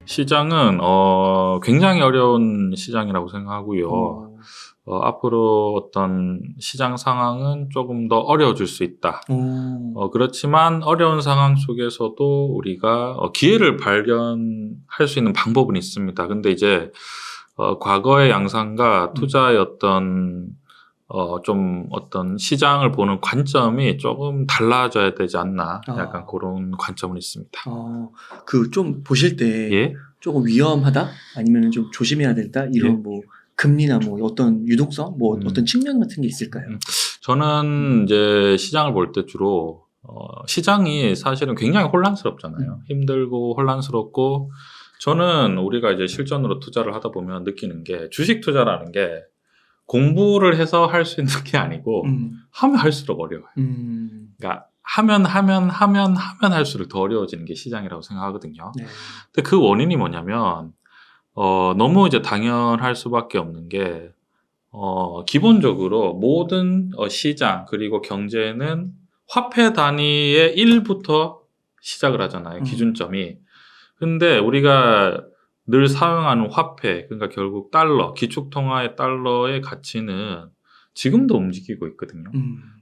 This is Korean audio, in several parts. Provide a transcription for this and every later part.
시장은 굉장히 어려운 시장이라고 생각하고요. 앞으로 어떤 시장 상황은 조금 더 어려워질 수 있다. 그렇지만 어려운 상황 속에서도 우리가 기회를 발견할 수 있는 방법은 있습니다. 근데 이제 과거의 양상과 투자의 어떤 시장을 보는 관점이 조금 달라져야 되지 않나. 약간 그런 관점은 있습니다. 그 좀 보실 때 예? 조금 위험하다? 아니면 좀 조심해야 된다? 이런 예? 뭐 금리나 뭐 어떤 유동성? 뭐 어떤 측면 같은 게 있을까요? 저는 이제 시장을 볼 때 주로 시장이 사실은 굉장히 혼란스럽잖아요. 힘들고 혼란스럽고 저는 우리가 이제 실전으로 투자를 하다 보면 느끼는 게 주식 투자라는 게 공부를 해서 할 수 있는 게 아니고 하면 할수록 어려워요. 그러니까 하면 할수록 더 어려워지는 게 시장이라고 생각하거든요. 네. 근데 그 원인이 뭐냐면 너무 이제 당연할 수밖에 없는 게 기본적으로 모든 시장 그리고 경제는 화폐 단위의 1부터 시작을 하잖아요. 기준점이. 근데 우리가 늘 사용하는 화폐, 그러니까 결국 달러, 기축통화의 달러의 가치는 지금도 움직이고 있거든요.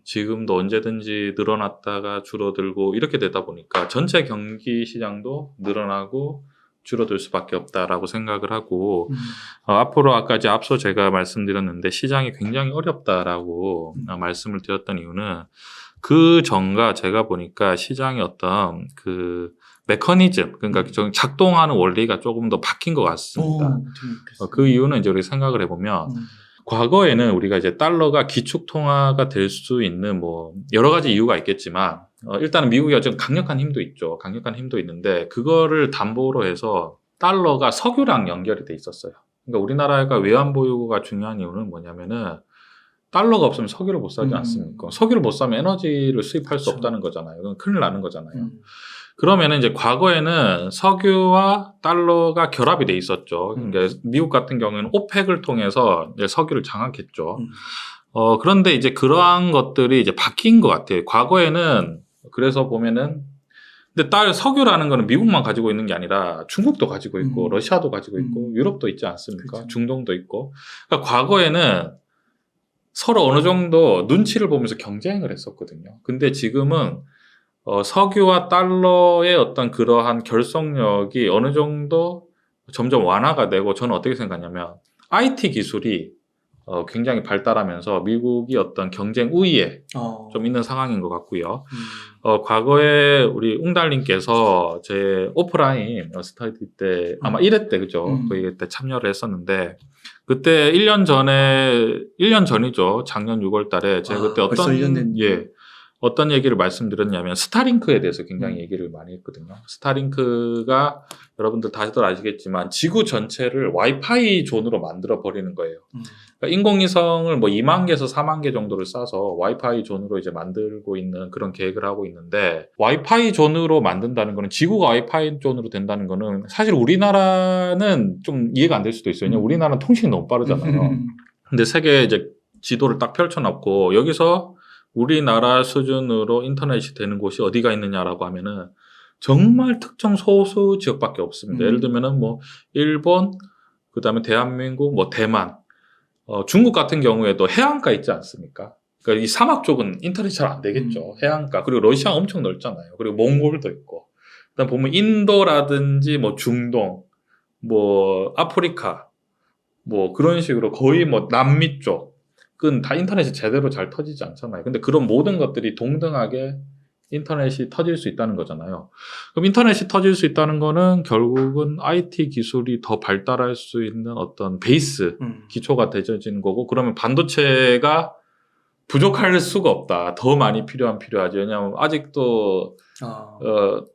지금도 언제든지 늘어났다가 줄어들고 이렇게 되다 보니까 전체 경기 시장도 늘어나고 줄어들 수밖에 없다라고 생각을 하고 앞으로 아까 이제 앞서 제가 말씀드렸는데 시장이 굉장히 어렵다라고 말씀을 드렸던 이유는 그 전과 제가 보니까 시장의 어떤 그 메커니즘, 그러니까 작동하는 원리가 조금 더 바뀐 것 같습니다. 그 이유는 이제 우리 생각을 해보면 과거에는 우리가 이제 달러가 기축통화가 될 수 있는 뭐 여러 가지 이유가 있겠지만 일단은 미국이 어쨌든 강력한 힘도 있죠. 강력한 힘도 있는데 그거를 담보로 해서 달러가 석유랑 연결이 돼 있었어요. 그러니까 우리나라가 외환보유고가 중요한 이유는 뭐냐면은 달러가 없으면 석유를 못 사지 않습니까? 석유를 못 사면 에너지를 수입할 수 없다는 거잖아요. 그건 큰일 나는 거잖아요. 그러면은 이제 과거에는 석유와 달러가 결합이 돼 있었죠. 그러니까 미국 같은 경우에는 오펙을 통해서 이제 석유를 장악했죠. 그런데 이제 그러한 것들이 이제 바뀐 것 같아요. 과거에는 그래서 보면은 근데 석유라는 거는 미국만 가지고 있는 게 아니라 중국도 가지고 있고 러시아도 가지고 있고 유럽도 있지 않습니까? 그렇죠. 중동도 있고. 그러니까 과거에는 서로 어느 정도 눈치를 보면서 경쟁을 했었거든요. 근데 지금은 석유와 달러의 어떤 그러한 결속력이 어느 정도 점점 완화가 되고 저는 어떻게 생각하냐면 IT 기술이 굉장히 발달하면서 미국이 어떤 경쟁 우위에 좀 있는 상황인 것 같고요. 과거에 우리 웅달님께서 제 오프라인 스터디 때 아마 1회 때 그죠? 거기 때 참여를 했었는데 그때 1년 전이죠. 작년 6월 달에 제가 그때 벌써 1년 됐네. 어떤 얘기를 말씀드렸냐면 스타링크에 대해서 굉장히 얘기를 많이 했거든요. 스타링크가 여러분들 다들 아시겠지만 지구 전체를 와이파이 존으로 만들어 버리는 거예요. 그러니까 인공위성을 뭐 2만 개에서 4만 개 정도를 쏴서 와이파이 존으로 이제 만들고 있는 그런 계획을 하고 있는데 와이파이 존으로 만든다는 거는 지구가 와이파이 존으로 된다는 거는 사실 우리나라는 좀 이해가 안 될 수도 있어요. 우리나라는 통신이 너무 빠르잖아요. 근데 세계 이제 지도를 딱 펼쳐놓고 여기서 우리나라 수준으로 인터넷이 되는 곳이 어디가 있느냐라고 하면은 정말 특정 소수 지역밖에 없습니다. 예를 들면은 뭐 일본, 그다음에 대한민국, 뭐 대만, 중국 같은 경우에도 해안가 있지 않습니까? 그러니까 이 사막 쪽은 인터넷이 잘 안 되겠죠. 해안가. 그리고 러시아 엄청 넓잖아요. 그리고 몽골도 있고. 그다음 보면 인도라든지 뭐 중동, 뭐 아프리카, 뭐 그런 식으로 거의 뭐 남미 쪽. 그건 다 인터넷이 제대로 잘 터지지 않잖아요. 근데 그런 모든 것들이 동등하게 인터넷이 터질 수 있다는 거잖아요. 그럼 인터넷이 터질 수 있다는 거는 결국은 IT 기술이 더 발달할 수 있는 어떤 베이스, 기초가 되어지는 거고, 그러면 반도체가 부족할 수가 없다. 더 많이 필요하지. 왜냐하면 아직도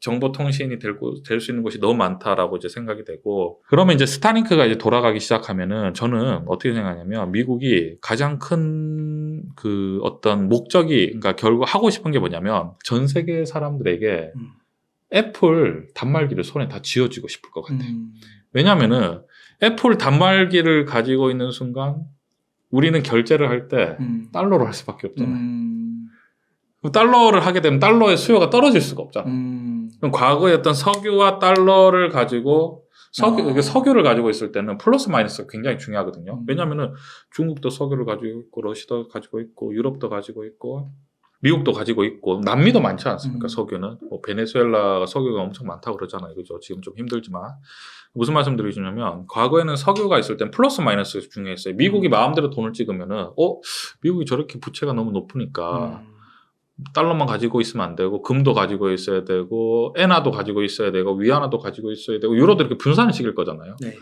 정보통신이 될 수 있는 곳이 너무 많다라고 이제 생각이 되고, 그러면 이제 스타링크가 이제 돌아가기 시작하면은 저는 어떻게 생각하냐면 미국이 가장 큰 그 어떤 목적이, 그러니까 결국 하고 싶은 게 뭐냐면 전 세계 사람들에게 애플 단말기를 손에 다 쥐어쥐고 싶을 것 같아요. 왜냐면은 애플 단말기를 가지고 있는 순간 우리는 결제를 할 때 달러로 할 수밖에 없잖아요. 달러를 하게 되면 달러의 수요가 떨어질 수가 없잖아요. 그럼 과거에 어떤 석유와 달러를 가지고 이게 석유를 가지고 있을 때는 플러스 마이너스가 굉장히 중요하거든요. 음. 왜냐하면은 중국도 석유를 가지고 있고 러시아도 가지고 있고 유럽도 가지고 있고 미국도 가지고 있고 남미도 많지 않습니까? 석유는 뭐 베네수엘라가 석유가 엄청 많다고 그러잖아요. 그죠? 지금 좀 힘들지만 무슨 말씀드리냐면 과거에는 석유가 있을 땐 플러스 마이너스가 중요했어요. 미국이 마음대로 돈을 찍으면은 미국이 저렇게 부채가 너무 높으니까 달러만 가지고 있으면 안 되고 금도 가지고 있어야 되고 엔화도 가지고 있어야 되고 위안화도 가지고 있어야 되고 유로도 이렇게 분산을 시킬 거잖아요. 네.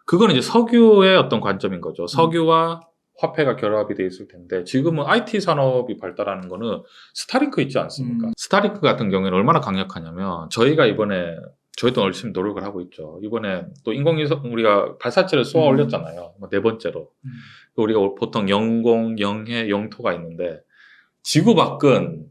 그거는 이제 석유의 어떤 관점인 거죠. 석유와 화폐가 결합이 돼 있을 텐데 지금은 IT 산업이 발달하는 거는 스타링크 있지 않습니까? 스타링크 같은 경우에는 얼마나 강력하냐면 저희도 열심히 노력을 하고 있죠. 이번에 또 인공위성 우리가 발사체를 쏘아 올렸잖아요. 4번째로. 우리가 보통 영공, 영해, 영토가 있는데 지구 밖은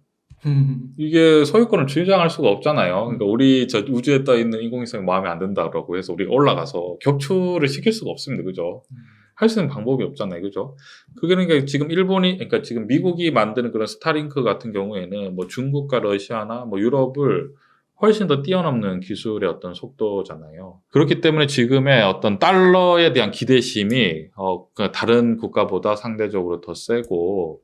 이게 소유권을 주장할 수가 없잖아요. 그러니까 우리 저 우주에 떠 있는 인공위성이 마음에 안 든다라고 해서 우리가 올라가서 격추를 시킬 수가 없습니다. 그죠? 할 수 있는 방법이 없잖아요. 그죠? 그러니까 지금 그러니까 지금 미국이 만드는 그런 스타링크 같은 경우에는 뭐 중국과 러시아나 뭐 유럽을 훨씬 더 뛰어넘는 기술의 어떤 속도잖아요. 그렇기 때문에 지금의 어떤 달러에 대한 기대심이 다른 국가보다 상대적으로 더 세고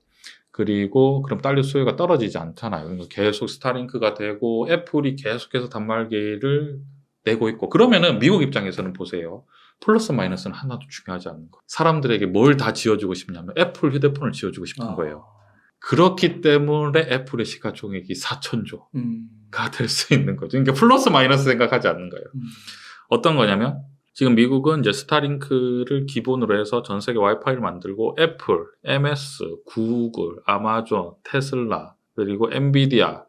그리고 그럼 달러 수요가 떨어지지 않잖아요. 그러니까 계속 스타링크가 되고 애플이 계속해서 단말기를 내고 있고 그러면은 미국 입장에서는 보세요. 플러스 마이너스는 하나도 중요하지 않는 거. 사람들에게 뭘 다 지어주고 싶냐면 애플 휴대폰을 지어주고 싶은 거예요. 그렇기 때문에 애플의 시가총액이 4,000조가 될 수 있는 거죠. 그러니까 플러스 마이너스 생각하지 않는 거예요. 어떤 거냐면 지금 미국은 이제 스타링크를 기본으로 해서 전 세계 와이파이를 만들고 애플, MS, 구글, 아마존, 테슬라, 그리고 엔비디아,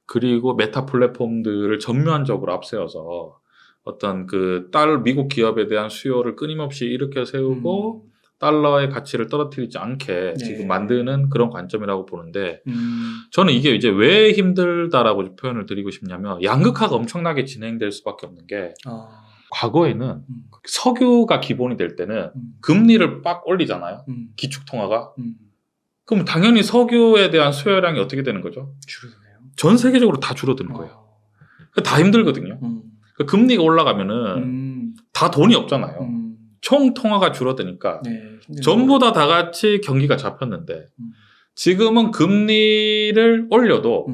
그리고 메타 플랫폼들을 전면적으로 앞세워서 어떤 미국 기업에 대한 수요를 끊임없이 일으켜 세우고 달러의 가치를 떨어뜨리지 않게 지금 만드는 그런 관점이라고 보는데 저는 이게 이제 왜 힘들다라고 표현을 드리고 싶냐면 양극화가 엄청나게 진행될 수밖에 없는 게 과거에는 석유가 기본이 될 때는 금리를 빡 올리잖아요. 기축통화가. 그럼 당연히 석유에 대한 수요량이 어떻게 되는 거죠? 줄어드네요. 전 세계적으로 다 줄어드는 거예요. 다 힘들거든요. 금리가 올라가면은 다 돈이 없잖아요. 총 통화가 줄어드니까 전부 다 같이 경기가 잡혔는데 지금은 금리를 올려도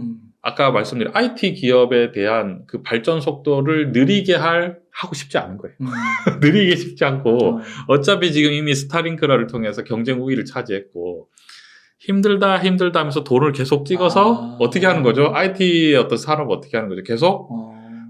아까 말씀드린 IT 기업에 대한 그 발전 속도를 느리게 하고 싶지 않은 거예요. 느리게 싶지 않고 어차피 지금 이미 스타링크를 통해서 경쟁 우위를 차지했고 힘들다 하면서 돈을 계속 찍어서 어떻게 하는 거죠? IT의 어떤 산업 어떻게 하는 거죠? 계속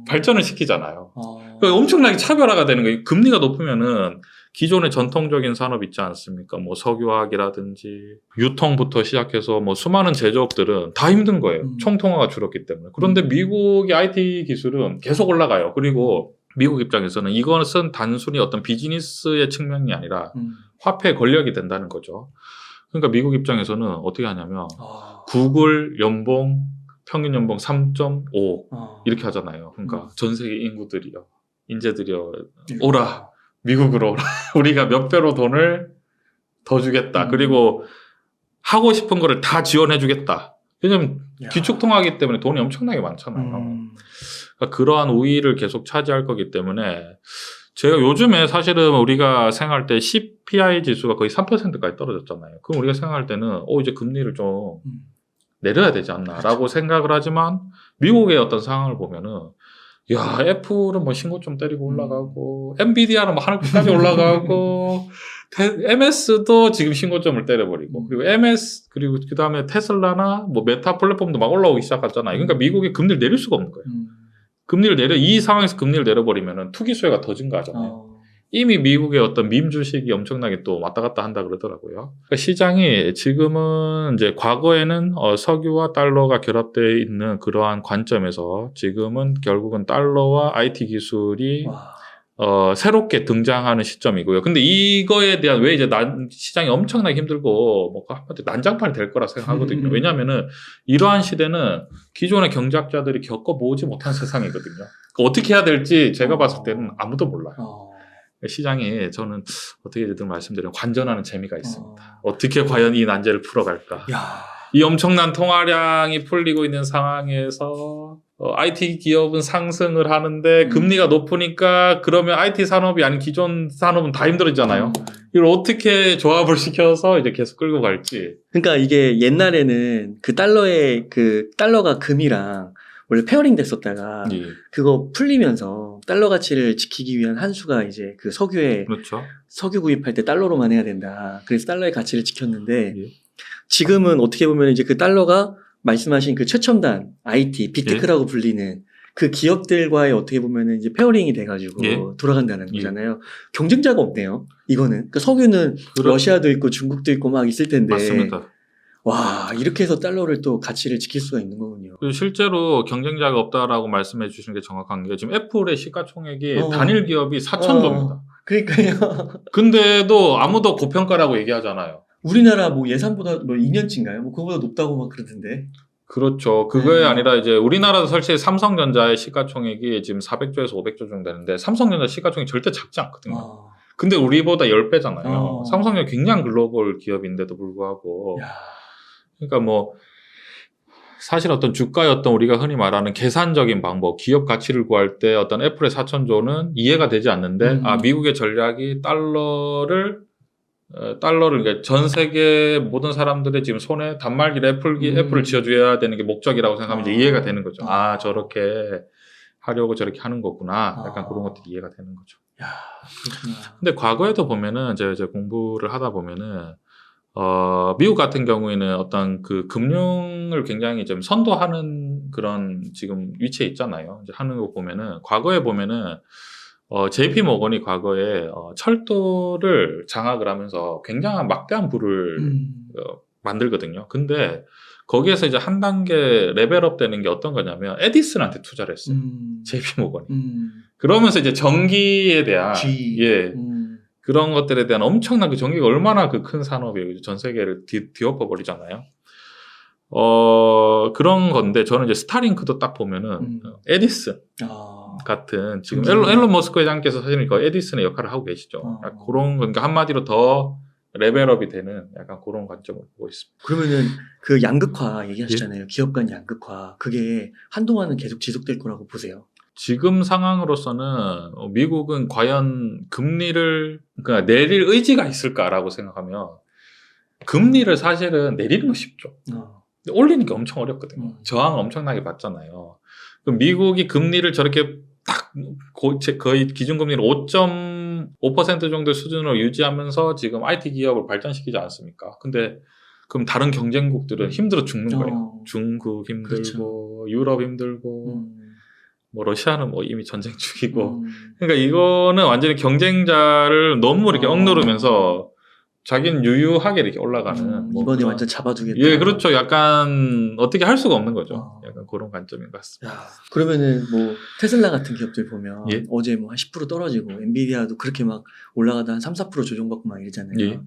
발전을 시키잖아요. 그러니까 엄청나게 차별화가 되는 거예요. 금리가 높으면은 기존의 전통적인 산업 있지 않습니까? 뭐 석유화학이라든지 유통부터 시작해서 뭐 수많은 제조업들은 다 힘든 거예요. 총통화가 줄었기 때문에. 그런데 미국의 IT 기술은 계속 올라가요. 그리고 미국 입장에서는 이것은 단순히 어떤 비즈니스의 측면이 아니라 화폐 권력이 된다는 거죠. 그러니까 미국 입장에서는 어떻게 하냐면 구글 평균 연봉 3.5 이렇게 하잖아요. 그러니까 전 세계 인재들이요 오라 미국으로 오라. 우리가 몇 배로 돈을 더 주겠다. 그리고 하고 싶은 거를 다 지원해 주겠다. 왜냐면 기축통화이기 때문에 돈이 엄청나게 많잖아요. 그러니까 그러한 우위를 계속 차지할 거기 때문에 제가 요즘에 사실은 우리가 생각할 때 CPI 지수가 거의 3%까지 떨어졌잖아요. 그럼 우리가 생각할 때는 이제 금리를 좀 내려야 되지 않나라고 생각을 하지만 미국의 어떤 상황을 보면은 애플은 뭐 신고점 때리고 올라가고 엔비디아는 뭐 하늘까지 올라가고 MS도 지금 신고점을 때려버리고 그리고 그리고 그다음에 테슬라나 뭐 메타 플랫폼도 막 올라오기 시작했잖아요. 그러니까 미국이 금리를 내릴 수가 없는 거예요. 이 상황에서 금리를 내려버리면은 투기 수요가 더 증가하잖아요. 이미 미국의 어떤 밈 주식이 엄청나게 또 왔다 갔다 한다 그러더라고요. 그러니까 시장이 지금은 이제 과거에는 석유와 달러가 결합되어 있는 그러한 관점에서 지금은 결국은 달러와 IT 기술이 새롭게 등장하는 시점이고요. 근데 이거에 대한 왜 이제 시장이 엄청나게 힘들고 뭐 한마디로 난장판이 될 거라 생각하거든요. 왜냐하면은 이러한 시대는 기존의 경제학자들이 겪어보지 못한 세상이거든요. 어떻게 해야 될지 제가 봤을 때는 아무도 몰라요. 시장이 저는 어떻게든 말씀드리면 관전하는 재미가 있습니다. 어떻게 과연 이 난제를 풀어갈까? 이 엄청난 통화량이 풀리고 있는 상황에서 IT 기업은 상승을 하는데 금리가 높으니까 그러면 IT 산업이 아닌 기존 산업은 다 힘들어지잖아요. 이걸 어떻게 조합을 시켜서 이제 계속 끌고 갈지. 그러니까 이게 옛날에는 그 달러가 금이랑 원래 페어링 됐었다가 예. 그거 풀리면서 달러 가치를 지키기 위한 한 수가 이제 그 그렇죠. 석유 구입할 때 달러로만 해야 된다. 그래서 달러의 가치를 지켰는데 예. 지금은 어떻게 보면 이제 그 달러가 말씀하신 그 최첨단 IT, 빅테크라고 불리는 그 기업들과의 어떻게 보면은 이제 페어링이 돼가지고 예. 돌아간다는 예. 거잖아요. 경쟁자가 없네요. 이거는. 그러니까 석유는 러시아도 있고 중국도 있고 막 있을 텐데. 맞습니다. 와, 이렇게 해서 달러를 또 가치를 지킬 수가 있는 거군요. 그리고 실제로 경쟁자가 없다라고 말씀해 주시는 게 정확한 게 지금 애플의 시가총액이 어. 단일 기업이 4,000조입니다. 그러니까요. 근데도 아무도 고평가라고 얘기하잖아요. 우리나라 뭐 예산보다 뭐 2년치인가요? 뭐 그거보다 높다고 막 그러던데. 그렇죠. 그거에 네. 아니라 이제 우리나라도 사실 삼성전자의 시가총액이 지금 400조에서 500조 정도 되는데 삼성전자 시가총액이 절대 작지 않거든요. 근데 우리보다 10배잖아요. 삼성전자 굉장히 글로벌 기업인데도 불구하고. 야. 그러니까 뭐 사실 어떤 주가의 어떤 우리가 흔히 말하는 계산적인 방법, 기업 가치를 구할 때 어떤 애플의 4,000조는 이해가 되지 않는데 미국의 전략이 달러를 그러니까 전 세계 모든 사람들의 지금 손에 단말기를 애플을 쥐어줘야 되는 게 목적이라고 생각하면 이제 이해가 되는 거죠. 저렇게 하려고 저렇게 하는 거구나. 약간 그런 것들이 이해가 되는 거죠. 야, 그렇구나. 근데 과거에도 보면은 이제 공부를 하다 보면은 미국 같은 경우에는 어떤 그 금융을 굉장히 좀 선도하는 그런 지금 위치에 있잖아요. 이제 하는 거 보면은 과거에 보면은 JP 모건이 과거에 철도를 장악을 하면서 굉장한 막대한 부를 만들거든요. 근데 거기에서 이제 한 단계 레벨업 되는 게 어떤 거냐면 에디슨한테 투자를 했어요. JP 모건이. 그러면서 이제 전기에 대한 그런 것들에 대한 엄청난 그 전기가 얼마나 그 큰 산업이에요. 전 세계를 뒤엎어 버리잖아요. 그런 건데 저는 이제 스타링크도 딱 보면은 에디슨 같은 지금 앨런 머스크 회장께서 사실 그 에디슨의 역할을 하고 계시죠. 약간 그런 그러니까 한마디로 더 레벨업이 되는 약간 그런 관점을 보고 있습니다. 그러면은 그 양극화 얘기하시잖아요. 기업 간 양극화. 그게 한동안은 계속 지속될 거라고 보세요. 지금 상황으로서는 미국은 과연 금리를 그러니까 내릴 의지가 있을까라고 생각하면 금리를 사실은 내리는 거 쉽죠. 근데 올리는 게 엄청 어렵거든요. 저항을 엄청나게 받잖아요. 그럼 미국이 금리를 저렇게 딱 거의 기준금리를 5.5% 정도 수준으로 유지하면서 지금 IT 기업을 발전시키지 않습니까? 근데 그럼 다른 경쟁국들은 힘들어 죽는 거예요. 중국 힘들고 그렇죠. 유럽 힘들고 뭐 러시아는 뭐 이미 전쟁 중이고 그러니까 이거는 완전히 경쟁자를 너무 이렇게 억누르면서 자기는 유유하게 이렇게 올라가는 뭐 이번에 완전 잡아주겠다. 예, 그렇죠. 약간 어떻게 할 수가 없는 거죠. 약간 그런 관점인 것 같습니다. 야, 그러면은 뭐 테슬라 같은 기업들 보면 어제 뭐 한 10% 떨어지고 엔비디아도 그렇게 막 올라가다 한 3, 4% 조정받고 막 이러잖아요. 그러니까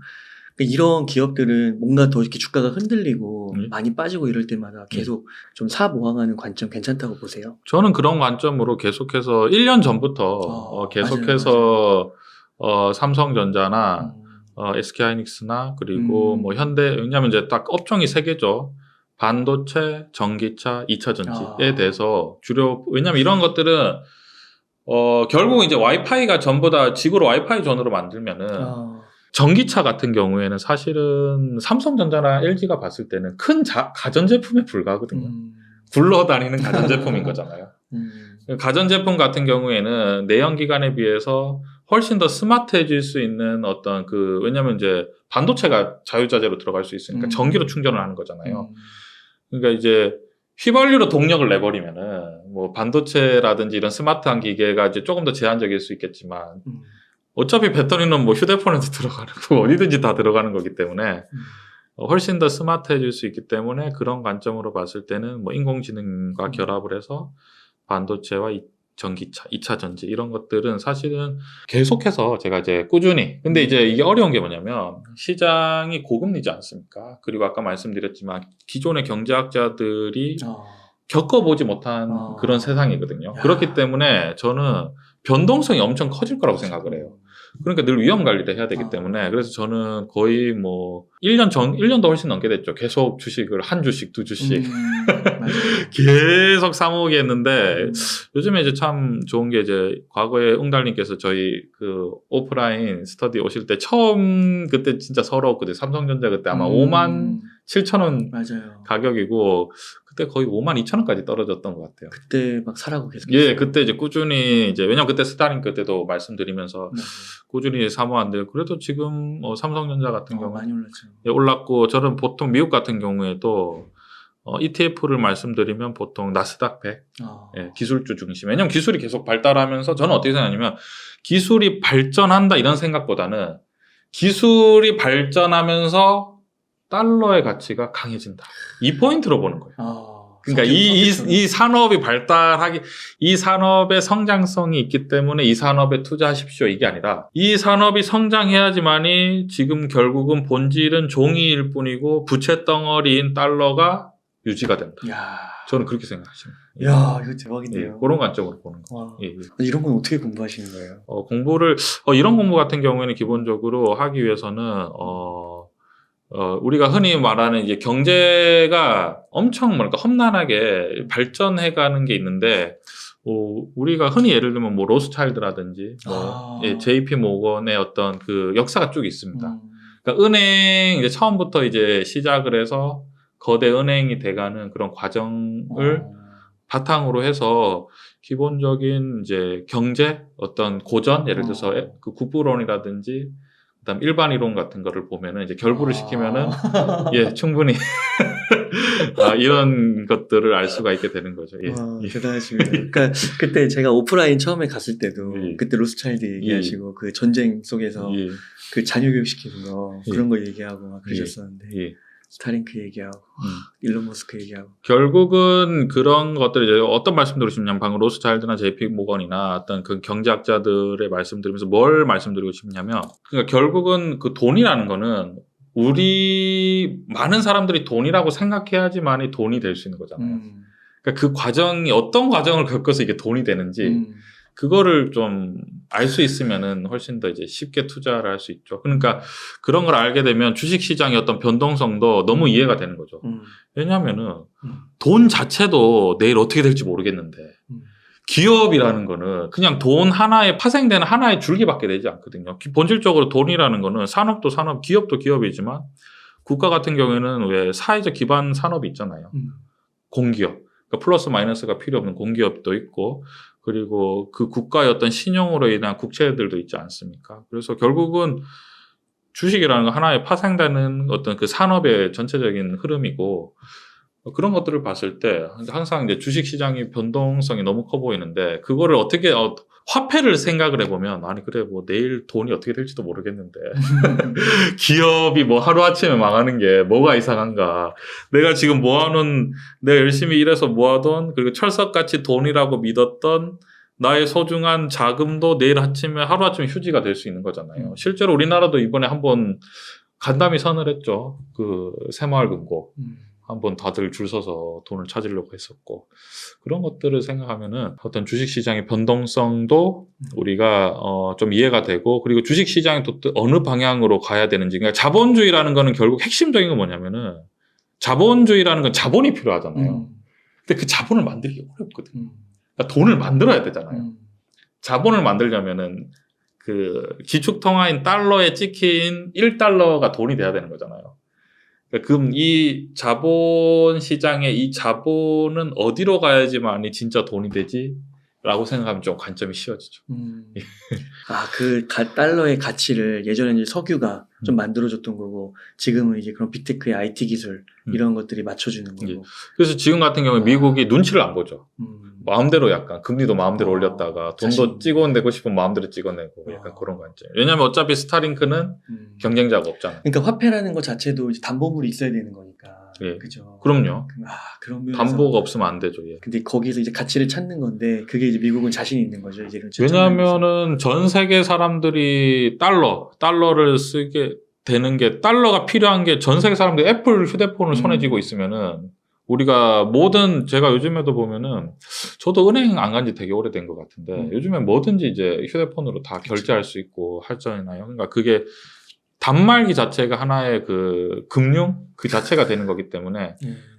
이런 기업들은 뭔가 더 이렇게 주가가 흔들리고 많이 빠지고 이럴 때마다 계속 좀 사모아가는 관점 괜찮다고 보세요? 저는 그런 관점으로 계속해서 1년 전부터 계속해서 맞아요. 삼성전자나 SK하이닉스나 그리고 뭐 현대 왜냐하면 이제 딱 업종이 세 개죠. 반도체, 전기차, 2차 전지에 대해서 주력 왜냐하면 이런 것들은 결국 이제 와이파이가 전부 다 지구로 와이파이 전으로 만들면은 전기차 같은 경우에는 사실은 삼성전자나 LG가 봤을 때는 큰 가전제품에 불과하거든요. 굴러다니는 가전제품인 거잖아요. 가전제품 같은 경우에는 내연기관에 비해서 훨씬 더 스마트해질 수 있는 어떤 왜냐면 이제 반도체가 자유자재로 들어갈 수 있으니까 전기로 충전을 하는 거잖아요. 그러니까 이제 휘발유로 동력을 내버리면은 뭐 반도체라든지 이런 스마트한 기계가 이제 조금 더 제한적일 수 있겠지만 어차피 배터리는 뭐 휴대폰에도 들어가는 거 어디든지 다 들어가는 거기 때문에 훨씬 더 스마트해질 수 있기 때문에 그런 관점으로 봤을 때는 뭐 인공지능과 결합을 해서 반도체와 전기차, 2차 전지 이런 것들은 사실은 계속해서 제가 이제 꾸준히 근데 이제 이게 어려운 게 뭐냐면 시장이 고금리지 않습니까? 그리고 아까 말씀드렸지만 기존의 경제학자들이 겪어보지 못한 그런 세상이거든요. 그렇기 때문에 저는 변동성이 엄청 커질 거라고 생각을 해요. 그러니까 늘 위험 관리를 해야 되기 아. 때문에 그래서 저는 거의 뭐 1년도 훨씬 넘게 됐죠. 계속 주식을 한 주씩, 두 주씩 맞아요. 계속 사모으기 했는데 음. 요즘에 이제 참 좋은 게 이제 과거에 웅달님께서 저희 그 오프라인 스터디 오실 때 처음 그때 진짜 서러웠거든요. 삼성전자 그때 아마 5만 7천 원 맞아요. 가격이고 그때 거의 5만 2천 원까지 떨어졌던 것 같아요. 그때 막 사라고 계속. 예, 그때 이제 꾸준히 이제 왜냐면 그때 스타링크 때도 말씀드리면서 맞아요. 꾸준히 사모았는데 그래도 지금 삼성전자 같은 경우 많이 올랐죠. 예, 올랐고 저는 보통 미국 같은 경우에도 ETF를 말씀드리면 보통 나스닥 100 예, 기술주 중심. 왜냐면 기술이 계속 발달하면서 저는 어떻게 생각하냐면 기술이 발전한다 이런 생각보다는 기술이 발전하면서 달러의 가치가 강해진다. 이 포인트로 보는 거예요. 그러니까 이 산업이 발달하기, 이 산업의 성장성이 있기 때문에 이 산업에 투자하십시오. 이게 아니라 이 산업이 성장해야지만이 지금 결국은 본질은 종이일 뿐이고 부채 덩어리인 달러가 유지가 된다. 야, 저는 그렇게 생각하십니다. 야, 이거 대박인데요. 예, 그런 관점으로 보는 거. 와. 예, 예. 이런 건 어떻게 공부하시는 거예요? 공부를 이런 공부 같은 경우에는 기본적으로 하기 위해서는 우리가 흔히 말하는 이제 경제가 엄청 뭐랄까 험난하게 발전해가는 게 있는데, 우리가 흔히 예를 들면 뭐 로스차일드라든지, 예, JP 모건의 어떤 그 역사가 쭉 있습니다. 그러니까 은행 이제 처음부터 이제 시작을 해서 거대 은행이 돼가는 그런 과정을 바탕으로 해서 기본적인 이제 경제 어떤 고전 예를 들어서 그 국부론이라든지 그다음 일반 이론 같은 거를 보면은 이제 결부를 시키면은 예 충분히 이런 것들을 알 수가 있게 되는 거죠. 예. 대단하십니다. 그러니까 그때 제가 오프라인 처음에 갔을 때도 예. 그때 로스차일드 얘기하시고 그 전쟁 속에서 예. 그 자녀 교육 시키는 거 예. 그런 거 얘기하고 막 그러셨었는데 예. 스타링크 얘기하고 일론 머스크 얘기하고 결국은 그런 것들이 이제 어떤 말씀 들으시냐면 방금 로스차일드나 JP 모건이나 어떤 그 경제학자들의 말씀 들으면서 뭘 말씀드리고 싶냐면 그러니까 결국은 그 돈이라는 거는 우리 많은 사람들이 돈이라고 생각해야지만이 돈이 될 수 있는 거잖아요. 그러니까 그 과정이 어떤 과정을 겪어서 이게 돈이 되는지 그거를 좀 알 수 있으면은 훨씬 더 이제 쉽게 투자를 할 수 있죠. 그러니까 그런 걸 알게 되면 주식 시장의 어떤 변동성도 너무 이해가 되는 거죠. 왜냐하면은 돈 자체도 내일 어떻게 될지 모르겠는데 기업이라는 거는 그냥 돈 하나에 파생되는 하나의 줄기밖에 되지 않거든요. 본질적으로 돈이라는 거는 산업도 산업, 기업도 기업이지만 국가 같은 경우에는 왜 사회적 기반 산업이 있잖아요. 공기업. 그러니까 플러스 마이너스가 필요 없는 공기업도 있고 그리고 그 국가의 어떤 신용으로 인한 국채들도 있지 않습니까? 그래서 결국은 주식이라는 거 하나에 파생되는 어떤 그 산업의 전체적인 흐름이고 그런 것들을 봤을 때 항상 이제 주식 시장의 변동성이 너무 커 보이는데 그거를 어떻게 화폐를 생각을 해보면 아니 그래 뭐 내일 돈이 어떻게 될지도 모르겠는데 기업이 뭐 하루아침에 망하는 게 뭐가 이상한가 내가 지금 모아놓은 내가 열심히 일해서 모아둔 그리고 철석같이 돈이라고 믿었던 나의 소중한 자금도 내일 아침에 하루아침에 휴지가 될 수 있는 거잖아요. 실제로 우리나라도 이번에 한번 간담이 선언했죠. 그 새마을금고 한번 다들 줄 서서 돈을 찾으려고 했었고 그런 것들을 생각하면은 어떤 주식시장의 변동성도 우리가 좀 이해가 되고 그리고 주식시장이 또 어느 방향으로 가야 되는지 그러니까 자본주의라는 거는 결국 핵심적인 건 뭐냐면은 자본주의라는 건 자본이 필요하잖아요. 근데 그 자본을 만들기 어렵거든요. 그러니까 돈을 만들어야 되잖아요. 자본을 만들려면은 그 기축통화인 달러에 찍힌 1달러가 돈이 돼야 되는 거잖아요. 그럼 이 자본 시장의 이 자본은 어디로 가야지만이 진짜 돈이 되지? 라고 생각하면 좀 관점이 쉬워지죠. 그 달러의 가치를 예전에 이제 석유가 좀 만들어줬던 거고 지금은 이제 그런 빅테크의 IT 기술 이런 것들이 맞춰주는 거고. 예. 그래서 지금 같은 경우에 미국이 눈치를 안 보죠. 마음대로 약간 금리도 마음대로 올렸다가 돈도 찍어내고 싶으면 마음대로 찍어내고 약간 그런 관점. 왜냐하면 어차피 스타링크는 경쟁자가 없잖아요. 그러니까 화폐라는 것 자체도 이제 담보물이 있어야 되는 거니까. 예. 그죠. 그럼요. 그런 면에서 담보가 없으면 안 되죠. 예. 근데 거기서 이제 가치를 찾는 건데 그게 이제 미국은 자신 있는 거죠. 이제 왜냐하면은 전 세계 사람들이 달러를 쓰게 되는 게 달러가 필요한 게 전 세계 사람들이 애플 휴대폰을 손에 쥐고 있으면은 우리가 제가 요즘에도 보면은, 저도 은행 안 간지 되게 오래된 것 같은데, 요즘에 뭐든지 이제 휴대폰으로 다 결제할 수 있고 하잖아요. 그러니까 그게 단말기 자체가 하나의 그 금융 그 자체가 되는 거기 때문에,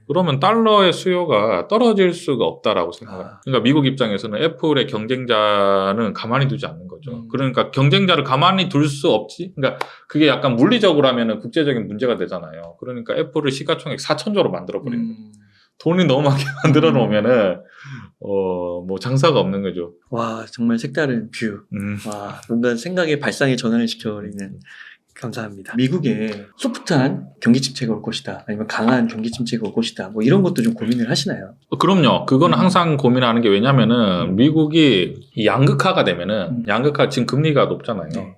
그러면 달러의 수요가 떨어질 수가 없다라고 생각해요. 그러니까 미국 입장에서는 애플의 경쟁자는 가만히 두지 않는 거죠. 그러니까 경쟁자를 가만히 둘 수 없지. 그러니까 그게 약간 물리적으로 하면은 국제적인 문제가 되잖아요. 그러니까 애플을 시가총액 4천조로 만들어 버리는 거죠. 돈이 너무 많게 만들어 놓으면은 뭐 장사가 없는 거죠. 와, 정말 색다른 뷰. 와, 뭔가 생각의 발상의 전환을 시켜버리는. 감사합니다. 미국에 소프트한 경기 침체가 올 것이다. 아니면 강한 경기 침체가 올 것이다. 뭐 이런 것도 좀 고민을 하시나요? 그럼요. 그건 항상 고민하는 게, 왜냐면은 미국이 이 양극화가 되면은, 양극화 지금 금리가 높잖아요. 네.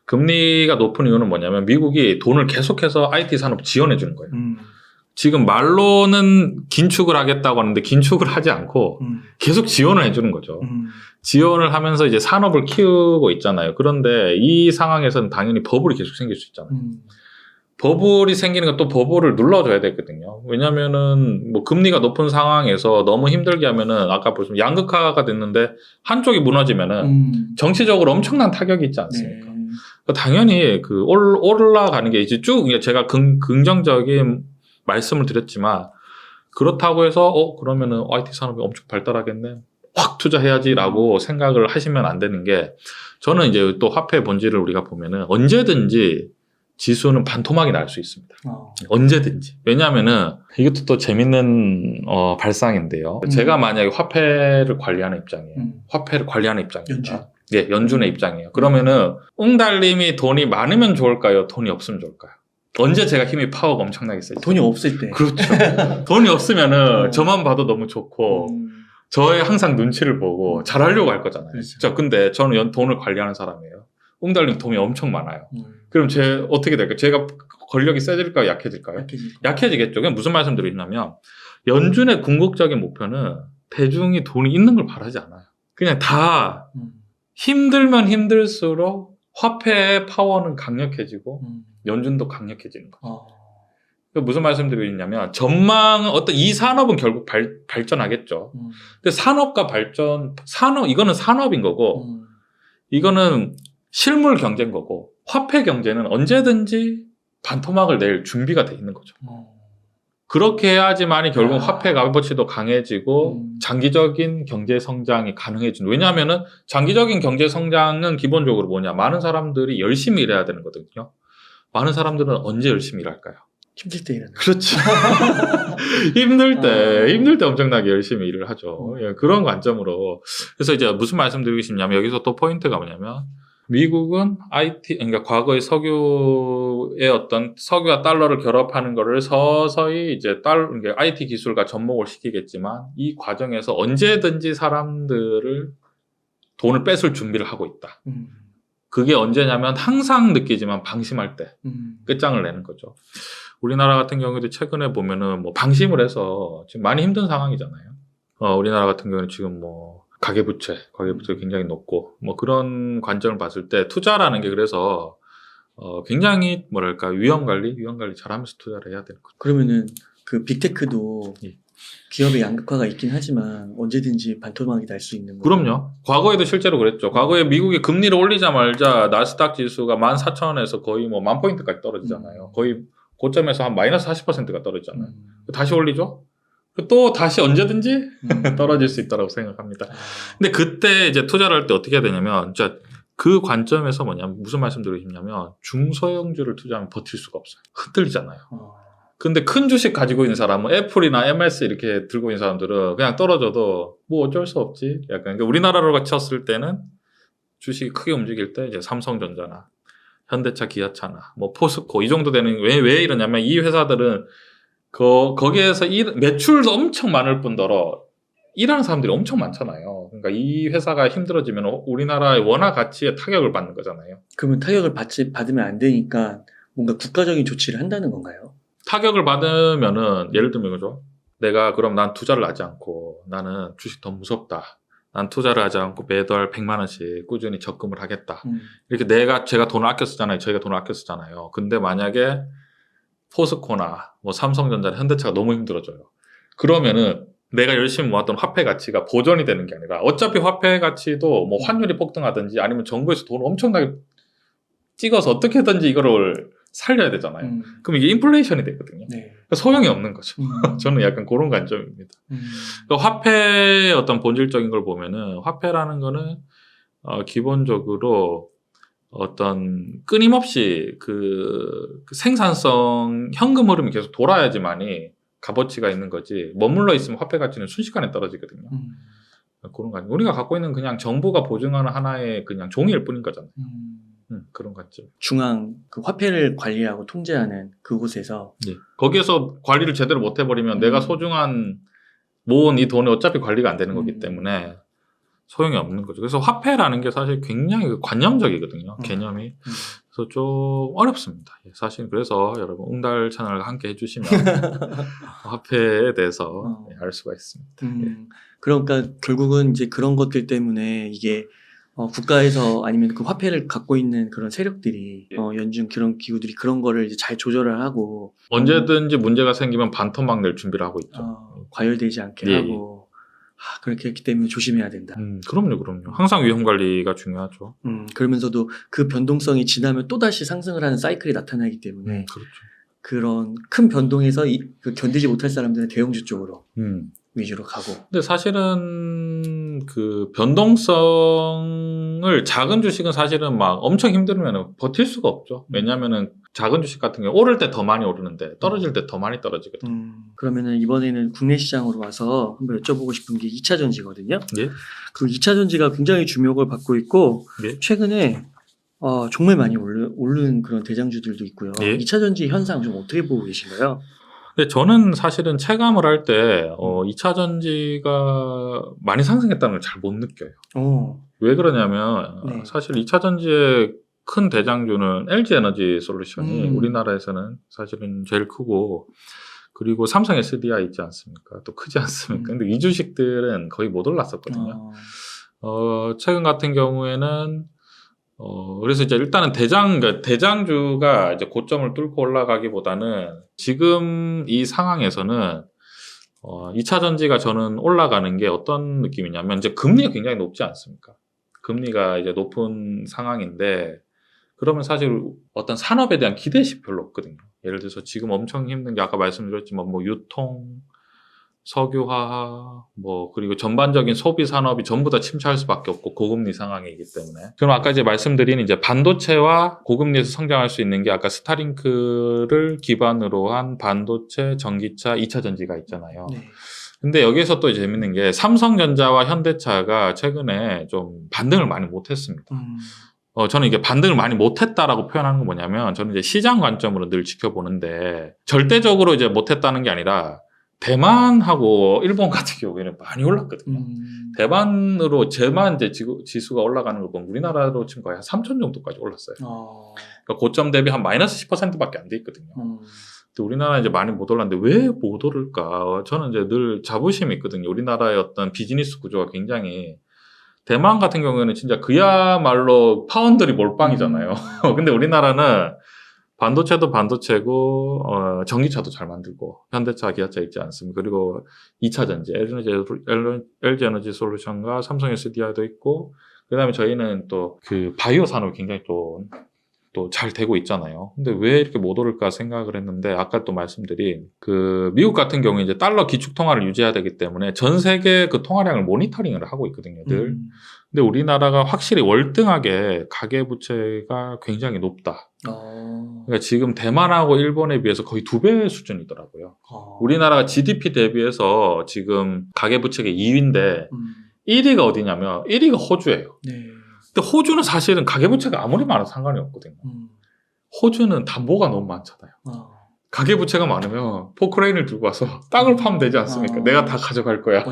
금리가 높은 이유는 뭐냐면 미국이 돈을 계속해서 IT 산업 지원해 주는 거예요. 지금 말로는 긴축을 하겠다고 하는데 긴축을 하지 않고 계속 지원을 해주는 거죠. 지원을 하면서 이제 산업을 키우고 있잖아요. 그런데 이 상황에서는 당연히 버블이 계속 생길 수 있잖아요. 버블이 생기는 건 또 버블을 눌러줘야 되거든요. 왜냐면은 뭐 금리가 높은 상황에서 너무 힘들게 하면은, 아까 보시면 양극화가 됐는데 한쪽이 무너지면은 정치적으로 엄청난 타격이 있지 않습니까? 네. 당연히 그 올라가는 게 이제 쭉, 제가 긍정적인 말씀을 드렸지만, 그렇다고 해서 그러면은 IT 산업이 엄청 발달하겠네, 확 투자해야지라고 생각을 하시면 안 되는 게, 저는 이제 또 화폐 본질을 우리가 보면은 언제든지 지수는 반토막이 날 수 있습니다. 언제든지. 왜냐하면은 이것도 또 재밌는 발상인데요. 제가 만약에 화폐를 관리하는 입장이에요. 화폐를 관리하는 입장입니다. 예, 연준의 입장이에요. 그러면은 웅달님이 돈이 많으면 좋을까요? 돈이 없으면 좋을까요? 언제 제가 힘이 파워가 엄청나게 세죠? 돈이 없을 때. 그렇죠. 돈이 없으면은 저만 봐도 너무 좋고, 저의 항상 눈치를 보고 잘하려고 할 거잖아요. 그렇죠. 근데 저는 돈을 관리하는 사람이에요. 웅달님 돈이 엄청 많아요. 그럼 어떻게 될까요? 제가 권력이 세질까요? 약해질까요? 약해지겠죠. 그냥 무슨 말씀드리냐면, 연준의 궁극적인 목표는 대중이 돈이 있는 걸 바라지 않아요. 그냥 다 힘들면 힘들수록 화폐의 파워는 강력해지고 연준도 강력해지는 거죠. 무슨 말씀드리냐면, 어떤 이 산업은 결국 발전하겠죠. 근데 이거는 산업인 거고, 이거는 실물 경제인 거고, 화폐 경제는 언제든지 반토막을 낼 준비가 돼 있는 거죠. 그렇게 해야지만이 결국 화폐 값어치도 강해지고 장기적인 경제 성장이 가능해지는. 왜냐하면은 장기적인 경제 성장은 기본적으로 뭐냐, 많은 사람들이 열심히 일해야 되는 거거든요. 많은 사람들은 언제 열심히 일할까요? 힘들 때 일하는. 그렇죠. 힘들 때 엄청나게 열심히 일을 하죠. 예, 그런 관점으로. 그래서 이제 무슨 말씀드리고 싶냐면, 여기서 또 포인트가 뭐냐면, 미국은 그러니까 과거의 석유와 달러를 결합하는 거를 서서히 이제 그러니까 IT 기술과 접목을 시키겠지만, 이 과정에서 언제든지 사람들을 돈을 뺏을 준비를 하고 있다. 그게 언제냐면 항상 느끼지만 방심할 때 끝장을 내는 거죠. 우리나라 같은 경우에도 최근에 보면은 뭐 방심을 해서 지금 많이 힘든 상황이잖아요. 우리나라 같은 경우는 지금 뭐 가계부채가 굉장히 높고, 뭐 그런 관점을 봤을 때 투자라는 게, 그래서 굉장히 뭐랄까 위험 관리 잘하면서 투자를 해야 되는 거죠. 그러면은 그 빅테크도 기업의 양극화가 있긴 하지만 언제든지 반토막이 날 수 있는 거예요. 그럼요. 과거에도 실제로 그랬죠. 과거에 미국이 금리를 올리자마자 나스닥 지수가 14,000원에서 거의 뭐 10,000포인트까지 떨어지잖아요. 거의 고점에서 한 마이너스 40%가 떨어지잖아요. 다시 올리죠? 또 다시 언제든지 떨어질 수 있다고 생각합니다. 근데 그때 이제 투자를 할 때 어떻게 해야 되냐면, 그 관점에서 무슨 말씀 드리고 싶냐면, 중소형주를 투자하면 버틸 수가 없어요. 흔들리잖아요. 근데 큰 주식 가지고 있는 사람은, 애플이나 MS 이렇게 들고 있는 사람들은 그냥 떨어져도 뭐 어쩔 수 없지. 약간, 그러니까 우리나라로 쳤을 때는 주식이 크게 움직일 때 이제 삼성전자나 현대차, 기아차나 뭐 포스코 이 정도 되는, 왜 이러냐면, 이 회사들은 거기에서 매출도 엄청 많을 뿐더러 일하는 사람들이 엄청 많잖아요. 그러니까 이 회사가 힘들어지면 우리나라의 원화 가치에 타격을 받는 거잖아요. 그러면 타격을 받으면 안 되니까 뭔가 국가적인 조치를 한다는 건가요? 타격을 받으면은, 예를 들면 이거죠. 그럼 난 투자를 하지 않고, 나는 주식 더 무섭다. 난 투자를 하지 않고 매달 100만 원씩 꾸준히 적금을 하겠다. 이렇게 제가 돈을 아껴 쓰잖아요. 저희가 돈을 아껴 쓰잖아요. 근데 만약에 포스코나 뭐 삼성전자나 현대차가 너무 힘들어져요. 그러면은 내가 열심히 모았던 화폐 가치가 보존이 되는 게 아니라 어차피 화폐 가치도 뭐 환율이 폭등하든지 아니면 정부에서 돈을 엄청나게 찍어서 어떻게든지 이거를 살려야 되잖아요. 그럼 이게 인플레이션이 되거든요. 네. 그러니까 소용이 없는 거죠. 저는 약간 그런 관점입니다. 그러니까 화폐의 어떤 본질적인 걸 보면은 화폐라는 거는 기본적으로 어떤 끊임없이 그 생산성 현금 흐름이 계속 돌아야지만이 값어치가 있는 거지 머물러 있으면 화폐 가치는 순식간에 떨어지거든요. 그런 거 아니에요. 우리가 갖고 있는 그냥 정부가 보증하는 하나의 그냥 종이일 뿐인 거잖아요. 그런 관점. 중앙 그 화폐를 관리하고 통제하는 그곳에서 예. 거기에서 관리를 제대로 못 해버리면 내가 소중한 모은 이 돈이 어차피 관리가 안 되는 거기 때문에 소용이 없는 거죠. 그래서 화폐라는 게 사실 굉장히 관념적이거든요. 개념이. 그래서 좀 어렵습니다. 사실 그래서 여러분 웅달 채널과 함께 해주시면 화폐에 대해서 알 수가 있습니다. 그러니까 결국은 이제 그런 것들 때문에 이게 국가에서 아니면 그 화폐를 갖고 있는 그런 세력들이 연준 그런 기구들이 그런 거를 이제 잘 조절을 하고 언제든지 문제가 생기면 반토막 낼 준비를 하고 있죠. 과열되지 않게 하고 그렇게 했기 때문에 조심해야 된다. 그럼요. 항상 위험 관리가 중요하죠. 그러면서도 그 변동성이 지나면 또 다시 상승을 하는 사이클이 나타나기 때문에 그렇죠. 그런 큰 변동에서 그 견디지 못할 사람들은 대형주 쪽으로 위주로 가고. 근데 사실은 그 변동성을 작은 주식은 사실은 막 엄청 힘들면 버틸 수가 없죠. 왜냐면은 작은 주식 같은 경우 오를 때 더 많이 오르는데 떨어질 때 더 많이 떨어지거든요. 그러면은 이번에는 국내 시장으로 와서 한번 여쭤보고 싶은 게 2차 전지거든요. 예? 그 2차 전지가 굉장히 주목을 받고 있고 예? 최근에 정말 많이 오른 그런 대장주들도 있고요. 예? 2차 전지 현상 좀 어떻게 보고 계신가요? 근데 저는 사실은 체감을 할 때 2차 전지가 많이 상승했다는 걸 잘 못 느껴요. 왜 그러냐면 네. 사실 2차 전지의 큰 대장주는 LG 에너지 솔루션이 우리나라에서는 사실은 제일 크고 그리고 삼성 SDI 있지 않습니까? 또 크지 않습니까? 근데 이 주식들은 거의 못 올랐었거든요. 최근 같은 경우에는 그래서 이제 일단은 대장주가 이제 고점을 뚫고 올라가기보다는 지금 이 상황에서는 2차 전지가 저는 올라가는 게 어떤 느낌이냐면 이제 금리가 굉장히 높지 않습니까? 금리가 이제 높은 상황인데 그러면 사실 어떤 산업에 대한 기대시 별로 없거든요. 예를 들어서 지금 엄청 힘든 게 아까 말씀드렸지만 뭐 유통, 석유화, 그리고 전반적인 소비 산업이 전부 다 침체할 수밖에 없고 고금리 상황이기 때문에. 그럼 아까 이제 말씀드린 이제 반도체와 고금리에서 성장할 수 있는 게 아까 스타링크를 기반으로 한 반도체, 전기차, 2차 전지가 있잖아요. 네. 근데 여기서 또 재밌는 게 삼성전자와 현대차가 최근에 좀 반등을 많이 못했습니다. 저는 이게 반등을 많이 못했다라고 표현하는 건 뭐냐면 저는 이제 시장 관점으로 늘 지켜보는데 절대적으로 이제 못했다는 게 아니라 대만하고 일본 같은 경우에는 많이 올랐거든요. 대만 이제 지수가 올라가는 걸 보면 우리나라로 지금 거의 한 3천 정도까지 올랐어요. 그러니까 고점 대비 한 마이너스 10%밖에 안 돼 있거든요. 근데 우리나라 이제 많이 못 올랐는데 왜 못 오를까? 저는 이제 늘 자부심이 있거든요. 우리나라의 어떤 비즈니스 구조가 굉장히 대만 같은 경우에는 진짜 그야말로 파원들이 몰빵이잖아요. 근데 우리나라는 반도체도 반도체고 전기차도 잘 만들고 현대차, 기아차 있지 않습니까? 그리고 2차 전지, LG 에너지 솔루션과 삼성 SDI도 있고 그다음에 저희는 또 그 바이오 산업이 굉장히 또 잘 되고 있잖아요. 근데 왜 이렇게 못 오를까 생각을 했는데 아까 또 말씀드린 그 미국 같은 경우에 이제 달러 기축 통화를 유지해야 되기 때문에 전 세계 그 통화량을 모니터링을 하고 있거든요, 늘. 근데 우리나라가 확실히 월등하게 가계부채가 굉장히 높다. 그러니까 지금 대만하고 일본에 비해서 거의 2배 수준이더라고요. 우리나라가 GDP 대비해서 지금 가계부채가 2위인데 1위가 어디냐면 1위가 호주예요. 네. 근데 호주는 사실은 가계부채가 아무리 많아도 상관이 없거든요. 호주는 담보가 너무 많잖아요. 가계부채가 많으면 포크레인을 들고 와서 땅을 파면 되지 않습니까? 내가 다 가져갈 거야.